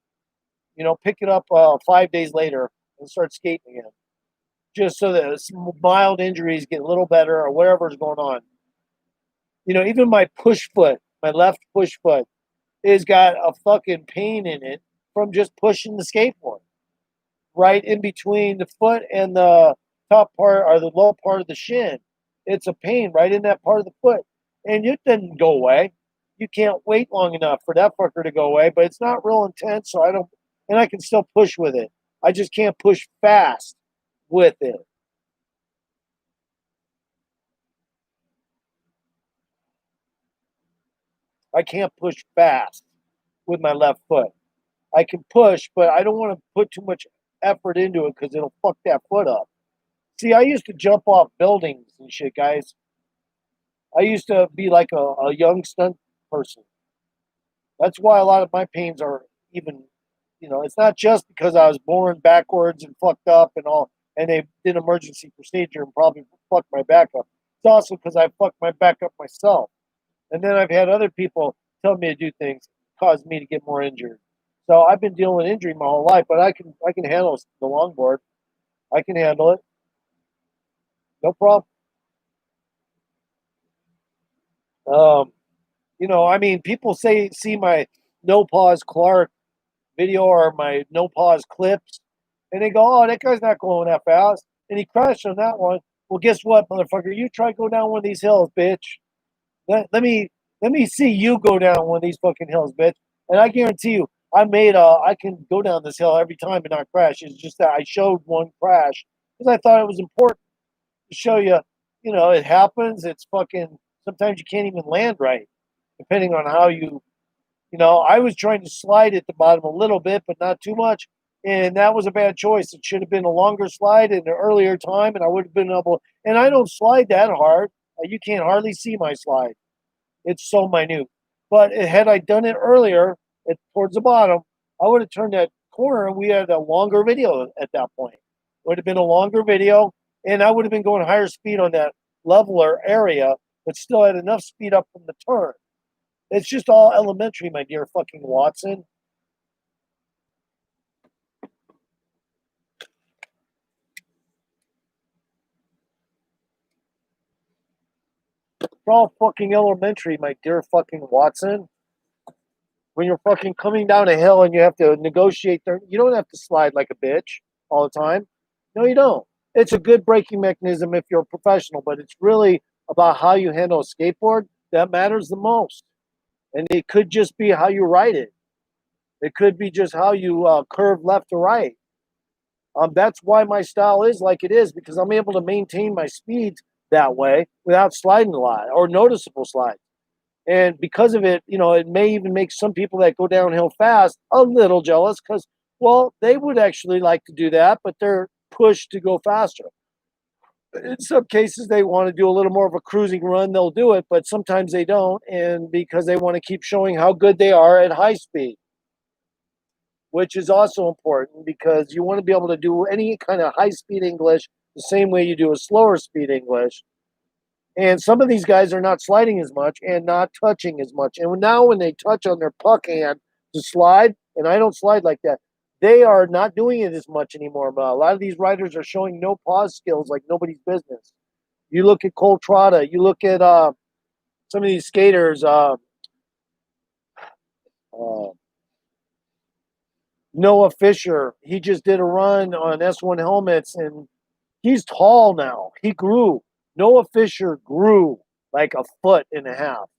Speaker 1: pick it up 5 days later and start skating again, just so that some mild injuries get a little better or whatever's going on. Even my push foot, my left push foot, has got a fucking pain in it from just pushing the skateboard right in between the foot and the top part or the low part of the shin. It's a pain right in that part of the foot, and it didn't go away. You can't wait long enough for that fucker to go away, but it's not real intense, so I can still push with it. I just can't push fast with it. I can't push fast with my left foot. I can push, but I don't want to put too much effort into it because it'll fuck that foot up. See, I used to jump off buildings and shit, guys. I used to be like a young stunt person. That's why a lot of my pains are even, it's not just because I was born backwards and fucked up and all, and they did emergency procedure and probably fucked my back up. It's also because I fucked my back up myself. And then I've had other people tell me to do things, cause me to get more injured. So I've been dealing with injury my whole life, but I can handle the longboard. I can handle it. No problem. I mean, people see my no pause Clark video or my no pause clips, and they go, "Oh, that guy's not going that fast," and he crashed on that one. Well, guess what, motherfucker? You try to go down one of these hills, bitch. Let me see you go down one of these fucking hills, bitch. And I guarantee you, I can go down this hill every time and not crash. It's just that I showed one crash because I thought it was important to show you. It happens. It's fucking. Sometimes you can't even land right, depending on how you. I was trying to slide at the bottom a little bit, but not too much. And that was a bad choice. It should have been a longer slide in an earlier time, and I would have been able. And I don't slide that hard. You can't hardly see my slide. It's so minute. But had I done it earlier, towards the bottom, I would have turned that corner and we had a longer video at that point. It would have been a longer video, and I would have been going higher speed on that leveler area, but still had enough speed up from the turn. It's just all elementary, my dear fucking Watson. It's all fucking elementary, my dear fucking Watson. When you're fucking coming down a hill and you have to negotiate there, you don't have to slide like a bitch all the time. No, you don't. It's a good braking mechanism if you're a professional, but it's really about how you handle a skateboard that matters the most. And it could just be how you ride it. It could be just how you curve left to right. That's why my style is like it is, because I'm able to maintain my speeds that way without sliding a lot or noticeable slides. And because of it, it may even make some people that go downhill fast a little jealous because
Speaker 2: Well, they would actually like to do that, but they're pushed to go faster. In some cases, they want to do a little more of a cruising run, they'll do it, but sometimes they don't. And because they want to keep showing how good they are at high speed, which is also important because you want to be able to do any kind of high speed English the same way you do a slower speed English. And some of these guys are not sliding as much and not touching as much. And now, when they touch on their puck hand to slide, and I don't slide like that, they are not doing it as much anymore. But a lot of these riders are showing no pause skills like nobody's business. You look at Cole Trotta, you look at some of these skaters, uh, Noah Fisher. He just did a run on S1 helmets, and he's tall now. He grew. Noah Fisher grew like a foot and a half.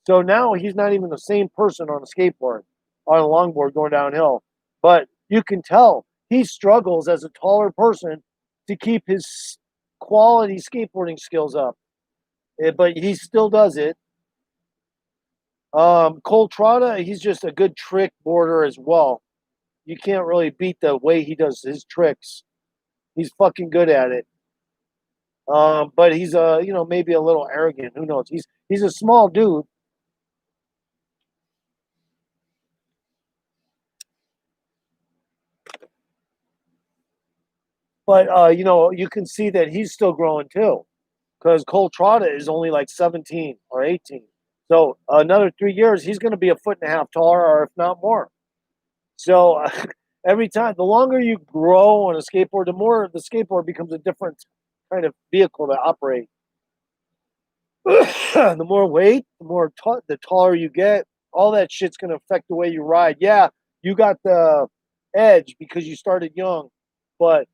Speaker 2: So now he's not even the same person on a skateboard, on a longboard going downhill. But you can tell he struggles as a taller person to keep his quality skateboarding skills up. But he still does it. Cole Trotta, he's just a good trick boarder as well. You can't really beat the way he does his tricks. He's fucking good at it. But he's maybe a little arrogant. Who knows? He's a small dude. But you can see that he's still growing too, because Cole Trotta is only like 17 or 18. So another 3 years, he's going to be a foot and a half taller, or if not more. So every time, the longer you grow on a skateboard, the more the skateboard becomes a different kind of vehicle to operate. The more weight, the taller you get, all that shit's going to affect the way you ride. Yeah, you got the edge because you started young, but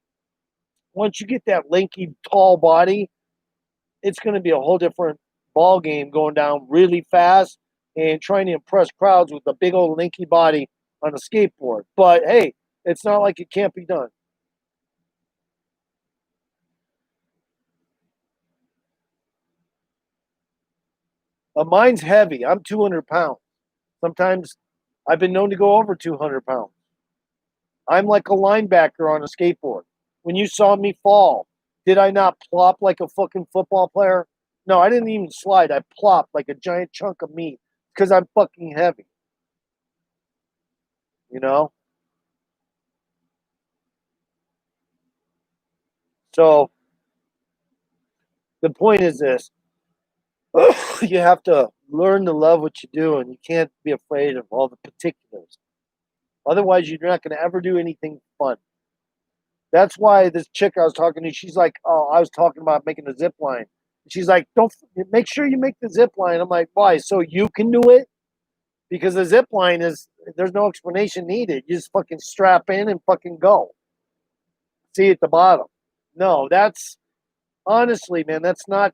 Speaker 2: once you get that lanky, tall body, it's going to be a whole different ball game going down really fast and trying to impress crowds with a big old lanky body on a skateboard. But hey, it's not like it can't be done. Mine's heavy. I'm 200 pounds. Sometimes I've been known to go over 200 pounds. I'm like a linebacker on a skateboard. When you saw me fall, did I not plop like a fucking football player? No, I didn't even slide. I plopped like a giant chunk of meat because I'm fucking heavy, you know? So the point is this: you have to learn to love what you do, and you can't be afraid of all the particulars. Otherwise, you're not going to ever do anything fun. That's why this chick I was talking to, she's like, "Oh, I was talking about making a zip line." She's like, "Don't make sure you make the zip line." I'm like, "Why? So you can do it?" Because the zip line is there's no explanation needed. You just fucking strap in and fucking go. See at the bottom. No, that's honestly, man, that's to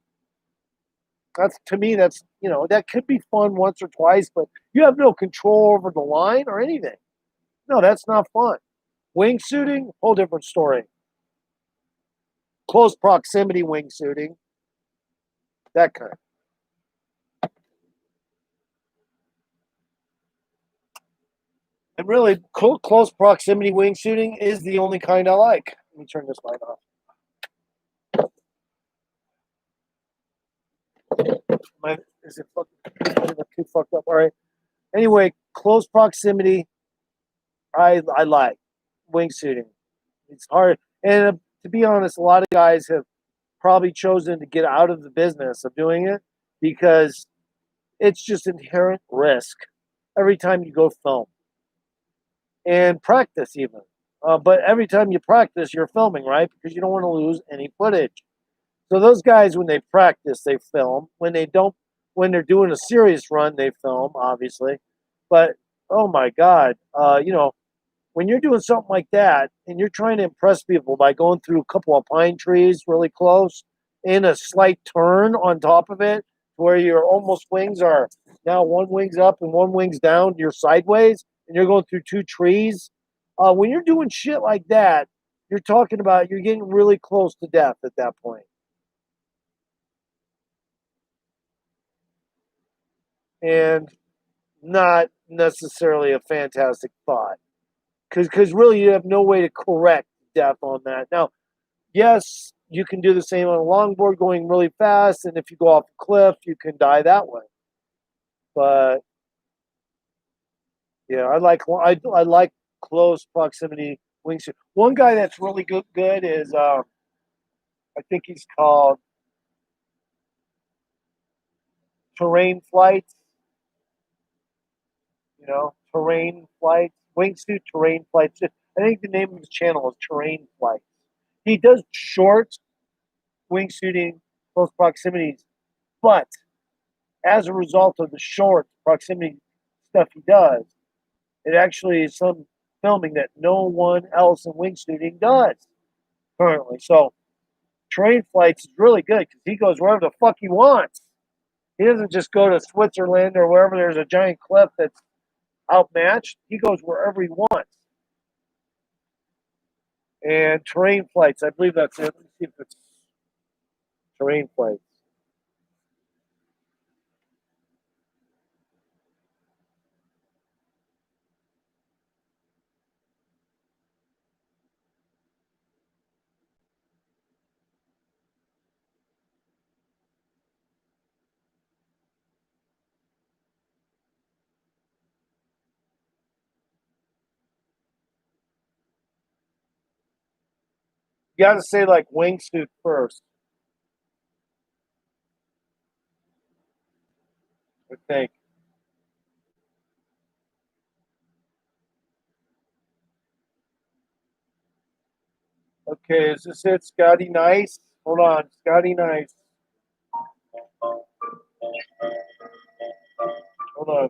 Speaker 2: me, that's that could be fun once or twice, but you have no control over the line or anything. No, that's not fun. Wingsuiting, whole different story. Close proximity wingsuiting, that kind. And really, close proximity wingsuiting is the only kind I like. Let me turn this light off. Is it too fucked up? All right. Anyway, close proximity, I like wingsuiting. It's hard, and to be honest, a lot of guys have probably chosen to get out of the business of doing it because it's just inherent risk every time you go film and practice even. But every time you practice, you're filming, right? Because you don't want to lose any footage. So those guys, when they practice, they film. When they're doing a serious run, they film, obviously. But oh my God, when you're doing something like that and you're trying to impress people by going through a couple of pine trees really close in a slight turn on top of it, where your almost wings are now one wing's up and one wing's down, you're sideways, and you're going through two trees. When you're doing shit like that, you're talking about you're getting really close to death at that point. And not necessarily a fantastic thought. because really you have no way to correct death on that. Now, yes, you can do the same on a longboard going really fast, and if you go off a cliff, you can die that way. But yeah, I like close proximity wingsuit. One guy that's really good is I think he's called Terrain Flights. You know, Terrain Flights, wingsuit Terrain Flights. I think the name of his channel is Terrain Flights. He does short wingsuiting, close proximities, but as a result of the short proximity stuff he does, it actually is some filming that no one else in wingsuiting does currently. So Terrain Flights is really good because he goes wherever the fuck he wants. He doesn't just go to Switzerland or wherever there's a giant cliff that's outmatched. He goes wherever he wants. And Terrain Flights, I believe that's it. Let me see if it's Terrain Flights. You got to say like wingsuit first, I think. Okay, is this it, Scotty Nice? Hold on, Scotty Nice. Hold on.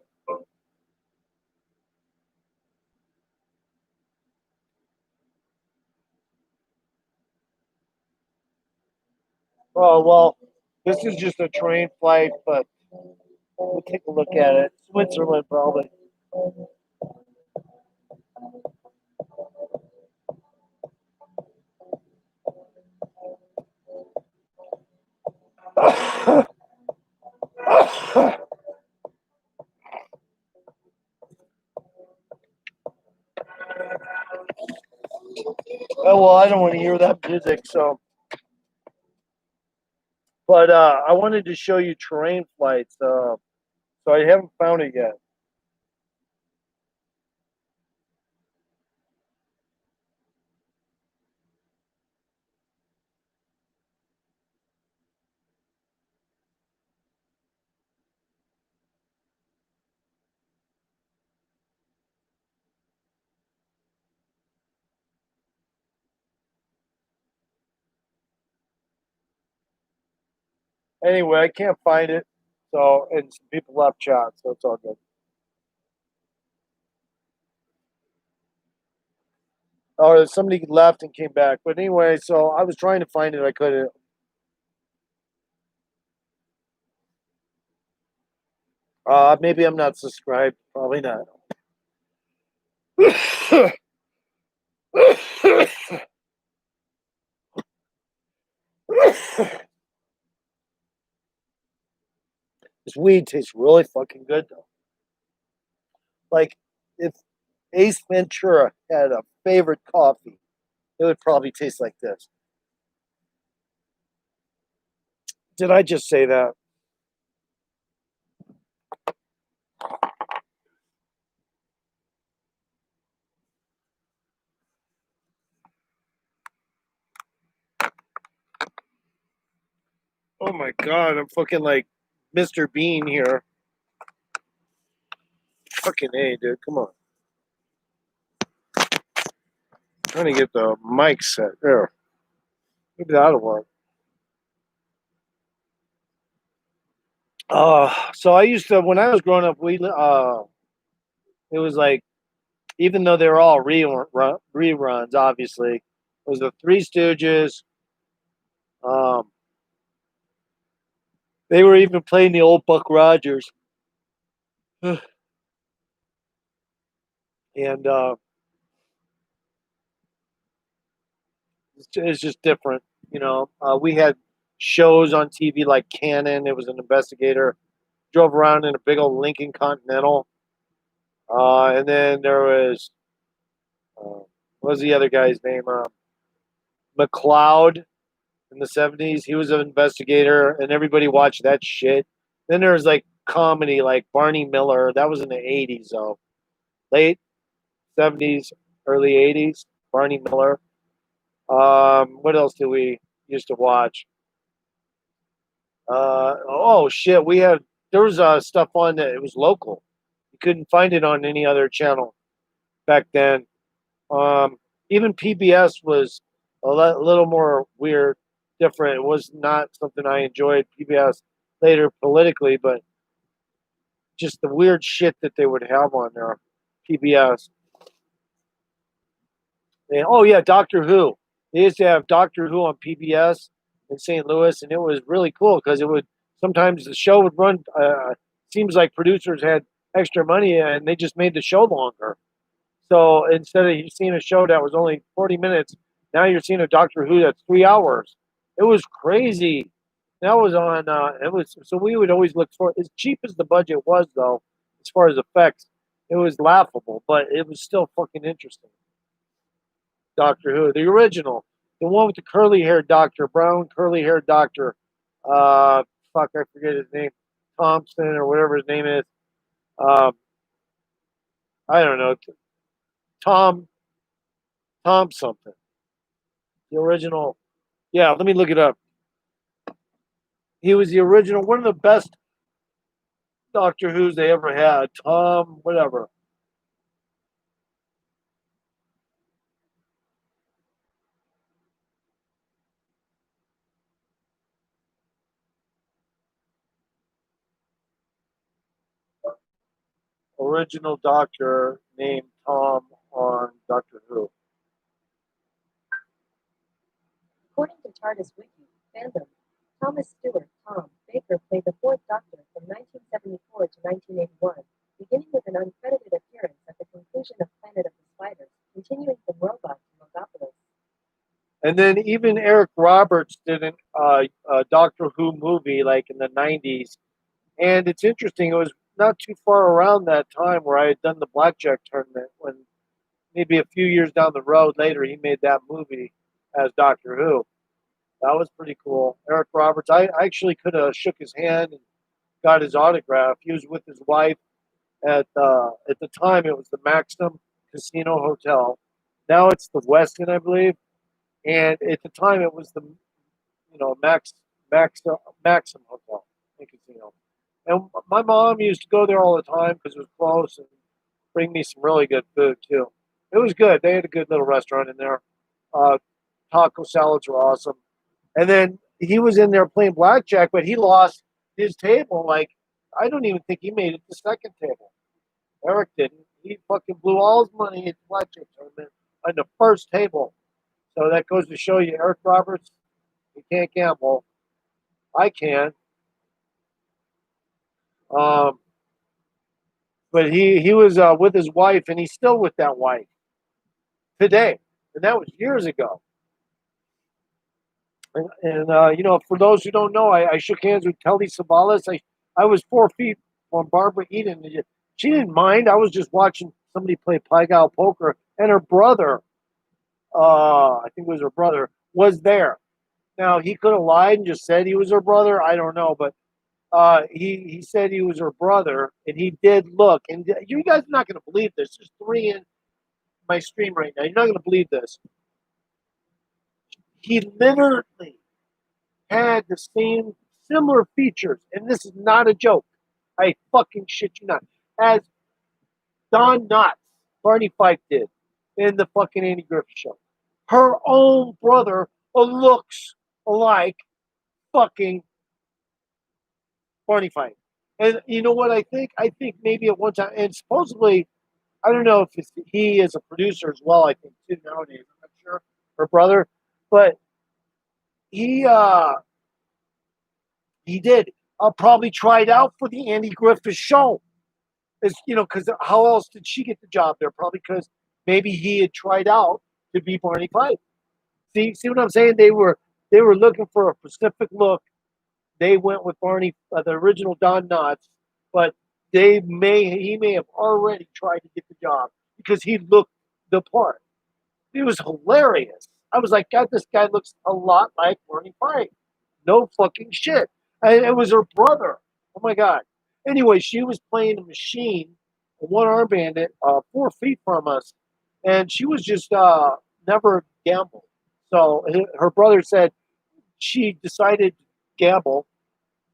Speaker 2: Oh, well, this is just a train flight, but we'll take a look at it. Switzerland, probably. Oh, well, I don't want to hear that music, so. But I wanted to show you terrain flights, so I haven't found it yet. Anyway, I can't find it, so and some people left chat, so it's all good. Or somebody left and came back, but anyway, so I was trying to find it, I couldn't. Maybe I'm not subscribed. Probably not. This weed tastes really fucking good though. Like if Ace Ventura had a favorite coffee, it would probably taste like this. Did I just say that? Oh my god, I'm fucking like Mr. Bean here. Fucking A, dude. Come on. Trying to get the mic set there. Maybe that'll work. So I used to when I was growing up, it was like even though they were all reruns, obviously, it was the Three Stooges. Um, they were even playing the old Buck Rogers, and it's just different. You know, we had shows on TV like Cannon. It was an investigator. Drove around in a big old Lincoln Continental, and then there was what was the other guy's name? McLeod in the 70s. He was an investigator, and everybody watched that shit. Then there's like comedy like Barney Miller. That was in the 80s, though. Late 70s, early 80s. Barney Miller. What else did we used to watch? Oh shit, there was stuff on that it was local. You couldn't find it on any other channel back then. Um, Even PBS was little more weird, different. It was not something I enjoyed. PBS later politically, but just the weird shit that they would have on there. PBS. And, oh yeah, Doctor Who. They used to have Doctor Who on PBS in St. Louis, and it was really cool because it would sometimes the show would run. Seems like producers had extra money and they just made the show longer. So instead of you seeing a show that was only 40 minutes, now you're seeing a Doctor Who that's 3 hours. It was crazy. That was on. It was so we would always look for as cheap as the budget was though, as far as effects. It was laughable, but it was still fucking interesting. Doctor Who, the original, the one with the curly haired doctor, brown curly haired doctor. Uh, Fuck, I forget his name, Thompson or whatever his name is. Um, I don't know, Tom Tom something. The original. Yeah, let me look it up. He was the original, one of the best Doctor Who's they ever had. Tom, whatever. Original Doctor named Tom on Doctor Who.
Speaker 3: According to TARDIS Wiki, fandom, Thomas Stewart, Tom Baker played the fourth Doctor from 1974 to 1981, beginning with an uncredited appearance at the conclusion of Planet of the Spiders, continuing from Robot to Megapolis.
Speaker 2: And then even Eric Roberts did a Doctor Who movie like in the 90s. And it's interesting, it was not too far around that time where I had done the Blackjack tournament when maybe a few years down the road later he made that movie as Doctor Who. That was pretty cool. Eric Roberts, I actually could have shook his hand and got his autograph. He was with his wife at the time it was the Maxim Casino Hotel. Now it's the Westin, I believe. And at the time it was the Maxim Hotel and Casino. And my mom used to go there all the time because it was close and bring me some really good food too. It was good. They had a good little restaurant in there. Uh, Taco salads were awesome. And then he was in there playing blackjack, but he lost his table. Like I don't even think he made it to second table. Eric didn't. He fucking blew all his money at the blackjack tournament on the first table. So that goes to show you, Eric Roberts, he can't gamble. I can. Um, but he was with his wife, and he's still with that wife today, and that was years ago. And for those who don't know, I shook hands with Telly Savalas. I was 4 feet from Barbara Eden. She didn't mind. I was just watching somebody play Pai Gow poker, and her brother, I think it was her brother, was there. Now he could have lied and just said he was her brother. I don't know, but he said he was her brother, and he did look. And you guys are not going to believe this. There's three in my stream right now. You're not going to believe this. He literally had the same similar features, and this is not a joke. I fucking shit you not. As Don Knotts, Barney Fife did in the fucking Andy Griffith Show. Her own brother looks like fucking Barney Fife. And you know what I think? I think maybe at one time, and supposedly, I don't know if he is a producer as well. I think too nowadays. I'm not sure. Her brother, but he did probably tried out for the Andy Griffith Show. Because how else did she get the job there? Probably because maybe he had tried out to be Barney Fife. See what I'm saying? They were looking for a specific look. They went with Barney, the original Don Knotts, but he may have already tried to get the job because he looked the part. He was hilarious. I was like, God, this guy looks a lot like Bernie Pike. No fucking shit. And it was her brother. Oh my God. Anyway, she was playing a machine, a one arm bandit, 4 feet from us. And she was just never gambled. So her brother said she decided to gamble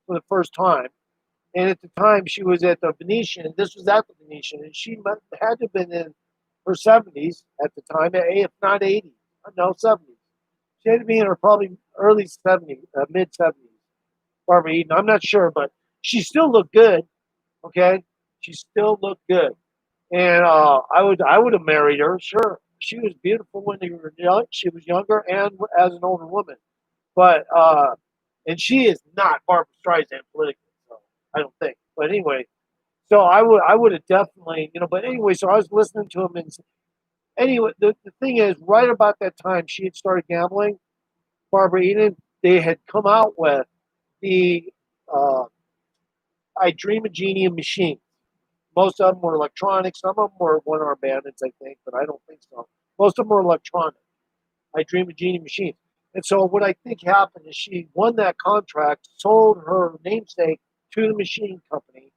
Speaker 2: for the first time. And at the time, she was at the Venetian, and this was at the Venetian, and she had to have been in her 70s at the time, if not 80s, no, 70s. She had to be in her probably early 70s, mid 70s. Barbara Eden, I'm not sure, but she still looked good. Okay, she still looked good, and I would have married her. Sure, she was beautiful when they were young. She was younger and as an older woman, but and she is not Barbara Streisand politically, so I don't think. But anyway, so I would have definitely, But anyway, so I was listening to him, and anyway, the thing is, right about that time, she had started gambling. Barbara Eden, they had come out with the uh, I Dream a Genie machine. Most of them were electronic. Some of them were one-arm bandits, I think, but I don't think so. Most of them were electronic. I Dream a Genie machines. And so what I think happened is she won that contract, sold her namesake to the machine company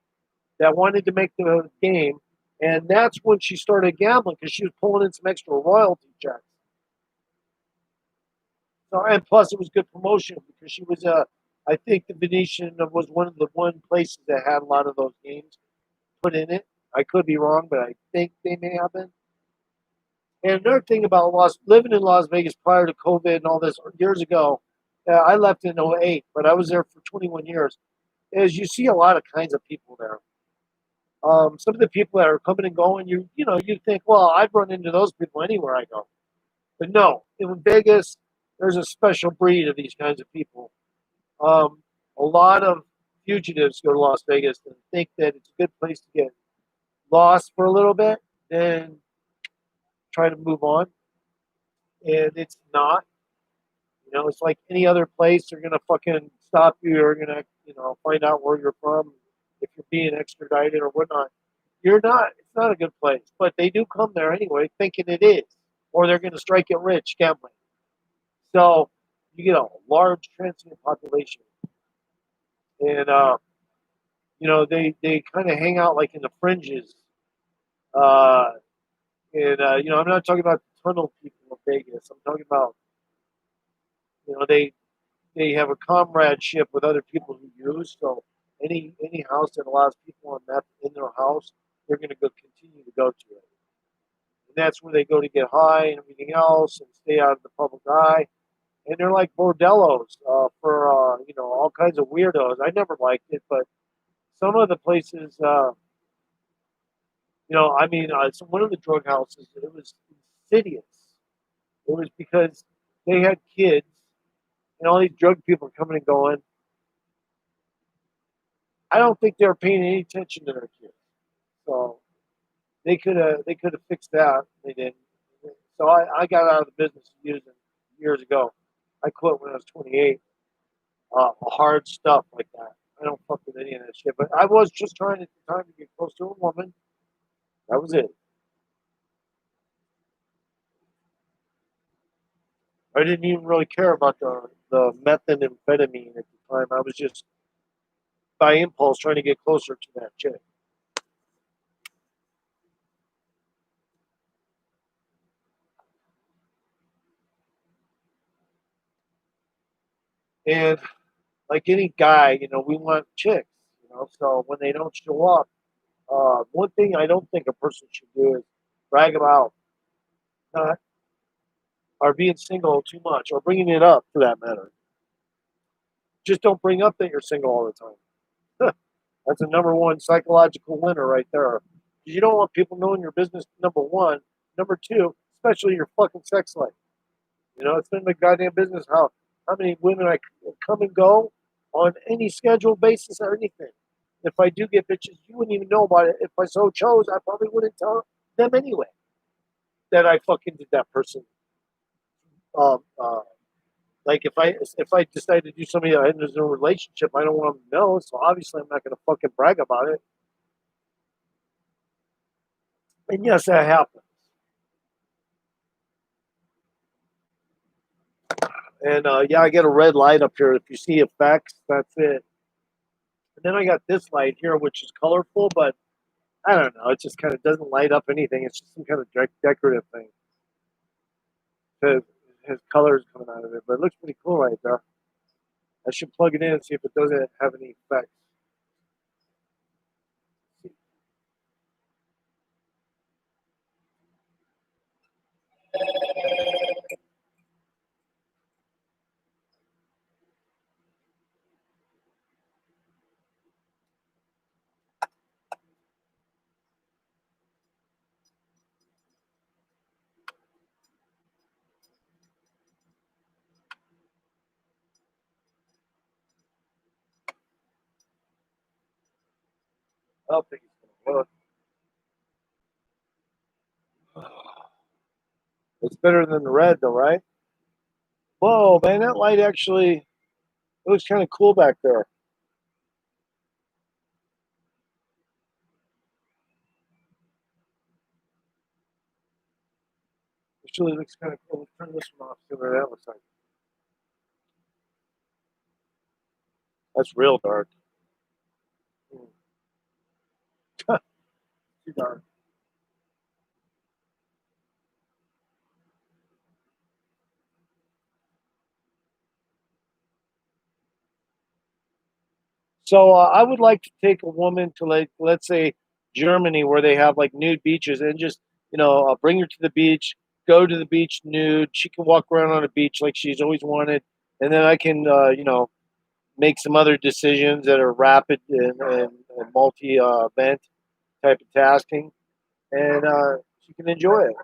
Speaker 2: that wanted to make the game, and that's when she started gambling because she was pulling in some extra royalty checks. So, and plus it was good promotion because she was I think the Venetian was one of the places that had a lot of those games put in it. I could be wrong, but I think they may have been. And another thing about living in Las Vegas prior to COVID and all this years ago, I left in '08, but I was there for 21 years. Is you see a lot of kinds of people there. Some of the people that are coming and going, you think, well, I'd run into those people anywhere I go. But no, in Vegas, there's a special breed of these kinds of people. A lot of fugitives go to Las Vegas and think that it's a good place to get lost for a little bit, then try to move on. And it's not. It's like any other place. They're gonna fucking stop you. They're gonna, find out where you're from, if you're being extradited or whatnot. You're not. It's not a good place. But they do come there anyway, thinking it is, or they're gonna strike it rich gambling. So you get a large transient population, and they kind of hang out like in the fringes. Uh, and I'm not talking about the tunnel people of Vegas. I'm talking about they have a comradeship with other people who use. So any house that allows people on meth in their house, they're going to continue to go to it. And that's where they go to get high and everything else and stay out of the public eye. And they're like bordellos for all kinds of weirdos. I never liked it, but some of the places, so one of the drug houses, it was insidious. It was because they had kids, and all these drug people coming and going. I don't think they were paying any attention to their kids, so they could have fixed that. They didn't. So I got out of the business of using years ago. I quit when I was 28. Hard stuff like that. I don't fuck with any of that shit. But I was just trying at the time to get close to a woman. That was it. I didn't even really care about the methamphetamine at the time. I was just by impulse trying to get closer to that chick. And like any guy, we want chicks, So when they don't show up, one thing I don't think a person should do is brag about not or being single too much or bringing it up for that matter. Just don't bring up that you're single all the time. That's a number one psychological winner right there. You don't want people knowing your business, number one. Number two, especially your fucking sex life. It's been my goddamn business how many women I come and go on any scheduled basis or anything. If I do get bitches, you wouldn't even know about it. If I so chose, I probably wouldn't tell them anyway that I fucking did that person. Um, uh, like if I decide to do something that there's no relationship, I don't want them to know. So obviously, I'm not going to fucking brag about it. And yes, that happens. And yeah, I get a red light up here. If you see effects, that's it. And then I got this light here, which is colorful, but I don't know. It just kind of doesn't light up anything. It's just some kind of decorative thing. It has colors coming out of it, but it looks pretty cool right there. I should plug it in and see if it doesn't have any effects. I don't think it's gonna work. It's better than the red, though, right? Whoa, man, that light actually looks kind of cool back there. Actually looks kind of cool. Let's turn this one off, see what that looks like. That's real dark. Too dark. So I would like to take a woman to, like, let's say Germany, where they have like nude beaches, and just bring her to the beach, go to the beach nude. She can walk around on a beach like she's always wanted, and then I can make some other decisions that are rapid and multi event type of tasking, and she can enjoy it.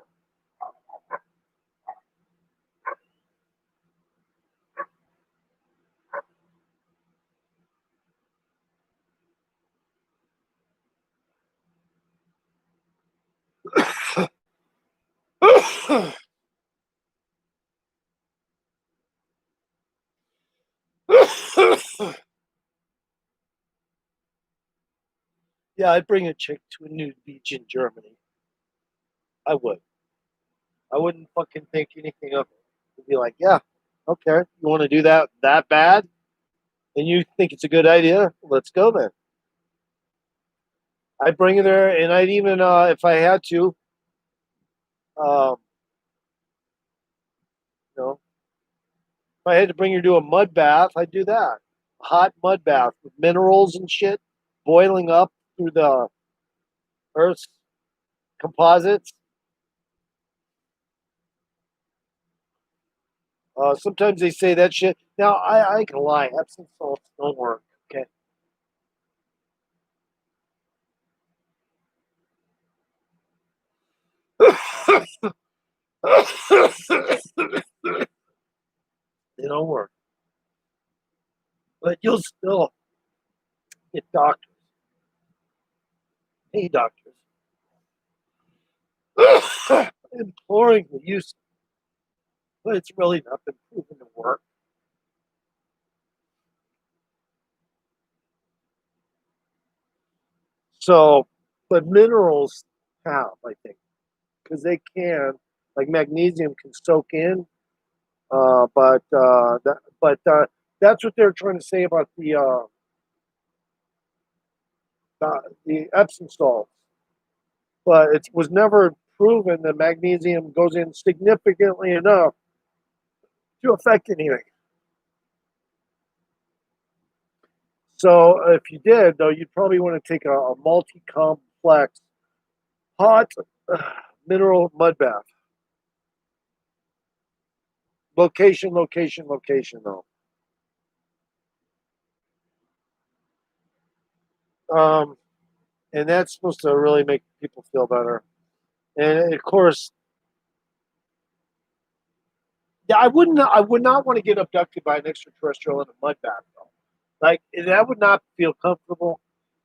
Speaker 2: Yeah, I'd bring a chick to a nude beach in Germany. I would. I wouldn't fucking think anything of it. I'd be like, yeah, okay, you want to do that bad, and you think it's a good idea? Let's go then. I'd bring her there, and I'd even, if I had to, um, you know, if I had to bring her to a mud bath, I'd do that. A hot mud bath with minerals and shit boiling up through the Earth's composites. Sometimes they say that shit. Now, I can lie. Epsom salts don't work. Okay. They don't work. But you'll still get doctors. Hey, doctors. Imploring the use, but it's really not been proven to work. So, but minerals have, I think, because they can, like magnesium can soak in, but that's what they're trying to say about the Epsom salts. But it was never proven that magnesium goes in significantly enough to affect anything. So if you did, though, you'd probably want to take a multi-complex hot mineral mud bath. Location, location, location, though. Um, and that's supposed to really make people feel better. And of course, yeah, I would not want to get abducted by an extraterrestrial in a mud bath, though. Like that would not feel comfortable.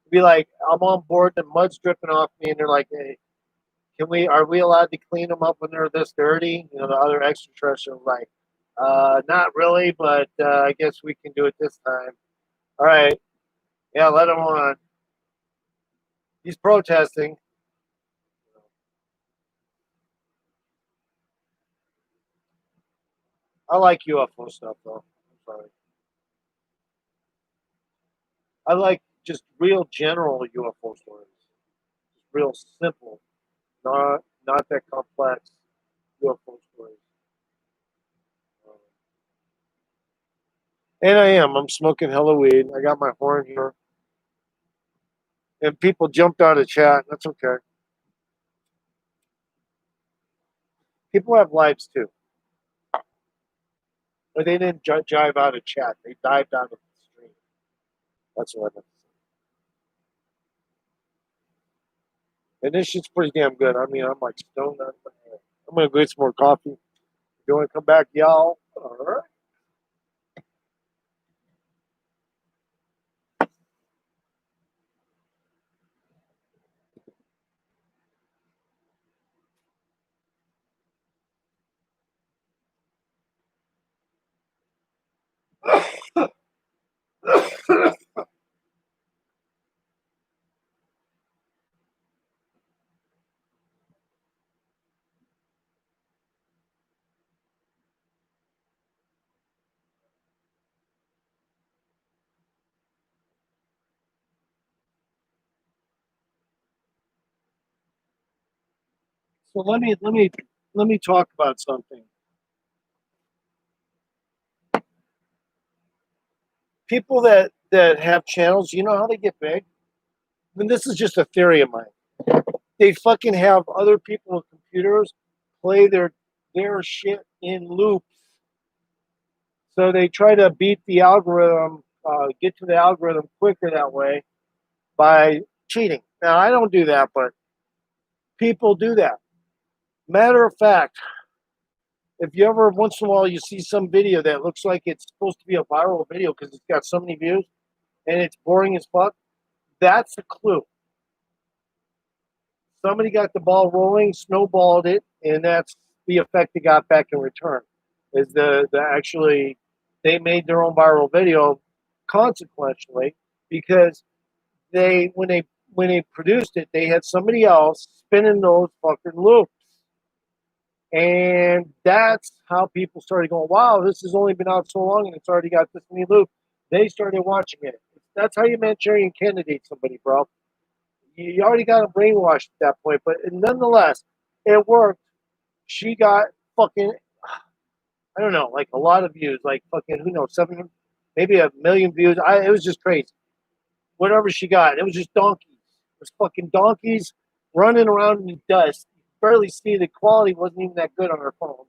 Speaker 2: It'd be like I'm on board, the mud's dripping off me, and they're like, "Hey, are we allowed to clean them up when they're this dirty?" You know, the other extraterrestrials like, not really, but I guess we can do it this time. All right, yeah, let him on. He's protesting. I like UFO stuff though. I'm sorry. I like just real general UFO stories. Real simple, not that complex UFO stories. Um, and I am. I'm smoking hella weed. I got my horn here. And people jumped out of chat. That's okay. People have lives too. But they didn't jive out of chat. They dived out of the stream. That's what I meant to say. And this shit's pretty damn good. I mean, I'm like stoned out of my head. I'm going to go get some more coffee. If you want to come back, y'all? All right. So let me talk about something. People that have channels, you know how they get big? I mean, this is just a theory of mine. They fucking have other people with computers play their shit in loops. So they try to beat the algorithm, get to the algorithm quicker that way by cheating. Now I don't do that, but people do that. Matter of fact, if you ever once in a while you see some video that looks like it's supposed to be a viral video because it's got so many views and it's boring as fuck, that's a clue. Somebody got the ball rolling, snowballed it, and that's the effect they got back in return. Is the actually they made their own viral video consequentially because when they produced it, they had somebody else spinning those fucking loops. And that's how people started going, wow, this has only been out so long and it's already got this many loops. They started watching it. That's how you Manchurian candidate somebody, bro. You already got them brainwashed at that point, but nonetheless, it worked. She got fucking, I don't know, like a lot of views, like fucking, who knows, 700, maybe 1 million views. It was just crazy. Whatever she got, it was just donkeys. It was fucking donkeys running around in the dust. You barely see the quality wasn't even that good on her phone.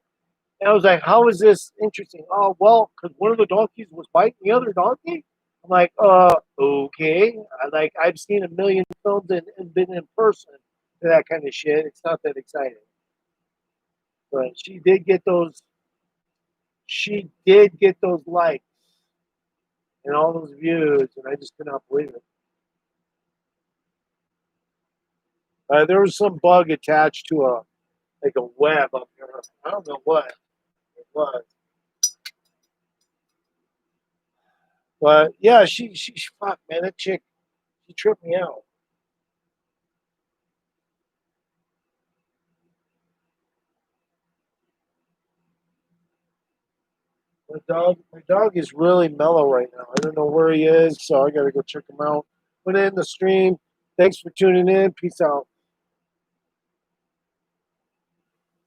Speaker 2: And I was like, how is this interesting? Oh, well, because one of the donkeys was biting the other donkey. I'm like, okay. I've seen 1 million films and been in person to that kind of shit. It's not that exciting. But she did get those likes and all those views, and I just could not believe it. There was some bug attached to a web up here. I don't know what it was. But yeah, she fuck man, that chick, she tripped me out. My dog is really mellow right now. I don't know where he is, so I gotta go check him out. Put in the stream. Thanks for tuning in. Peace out.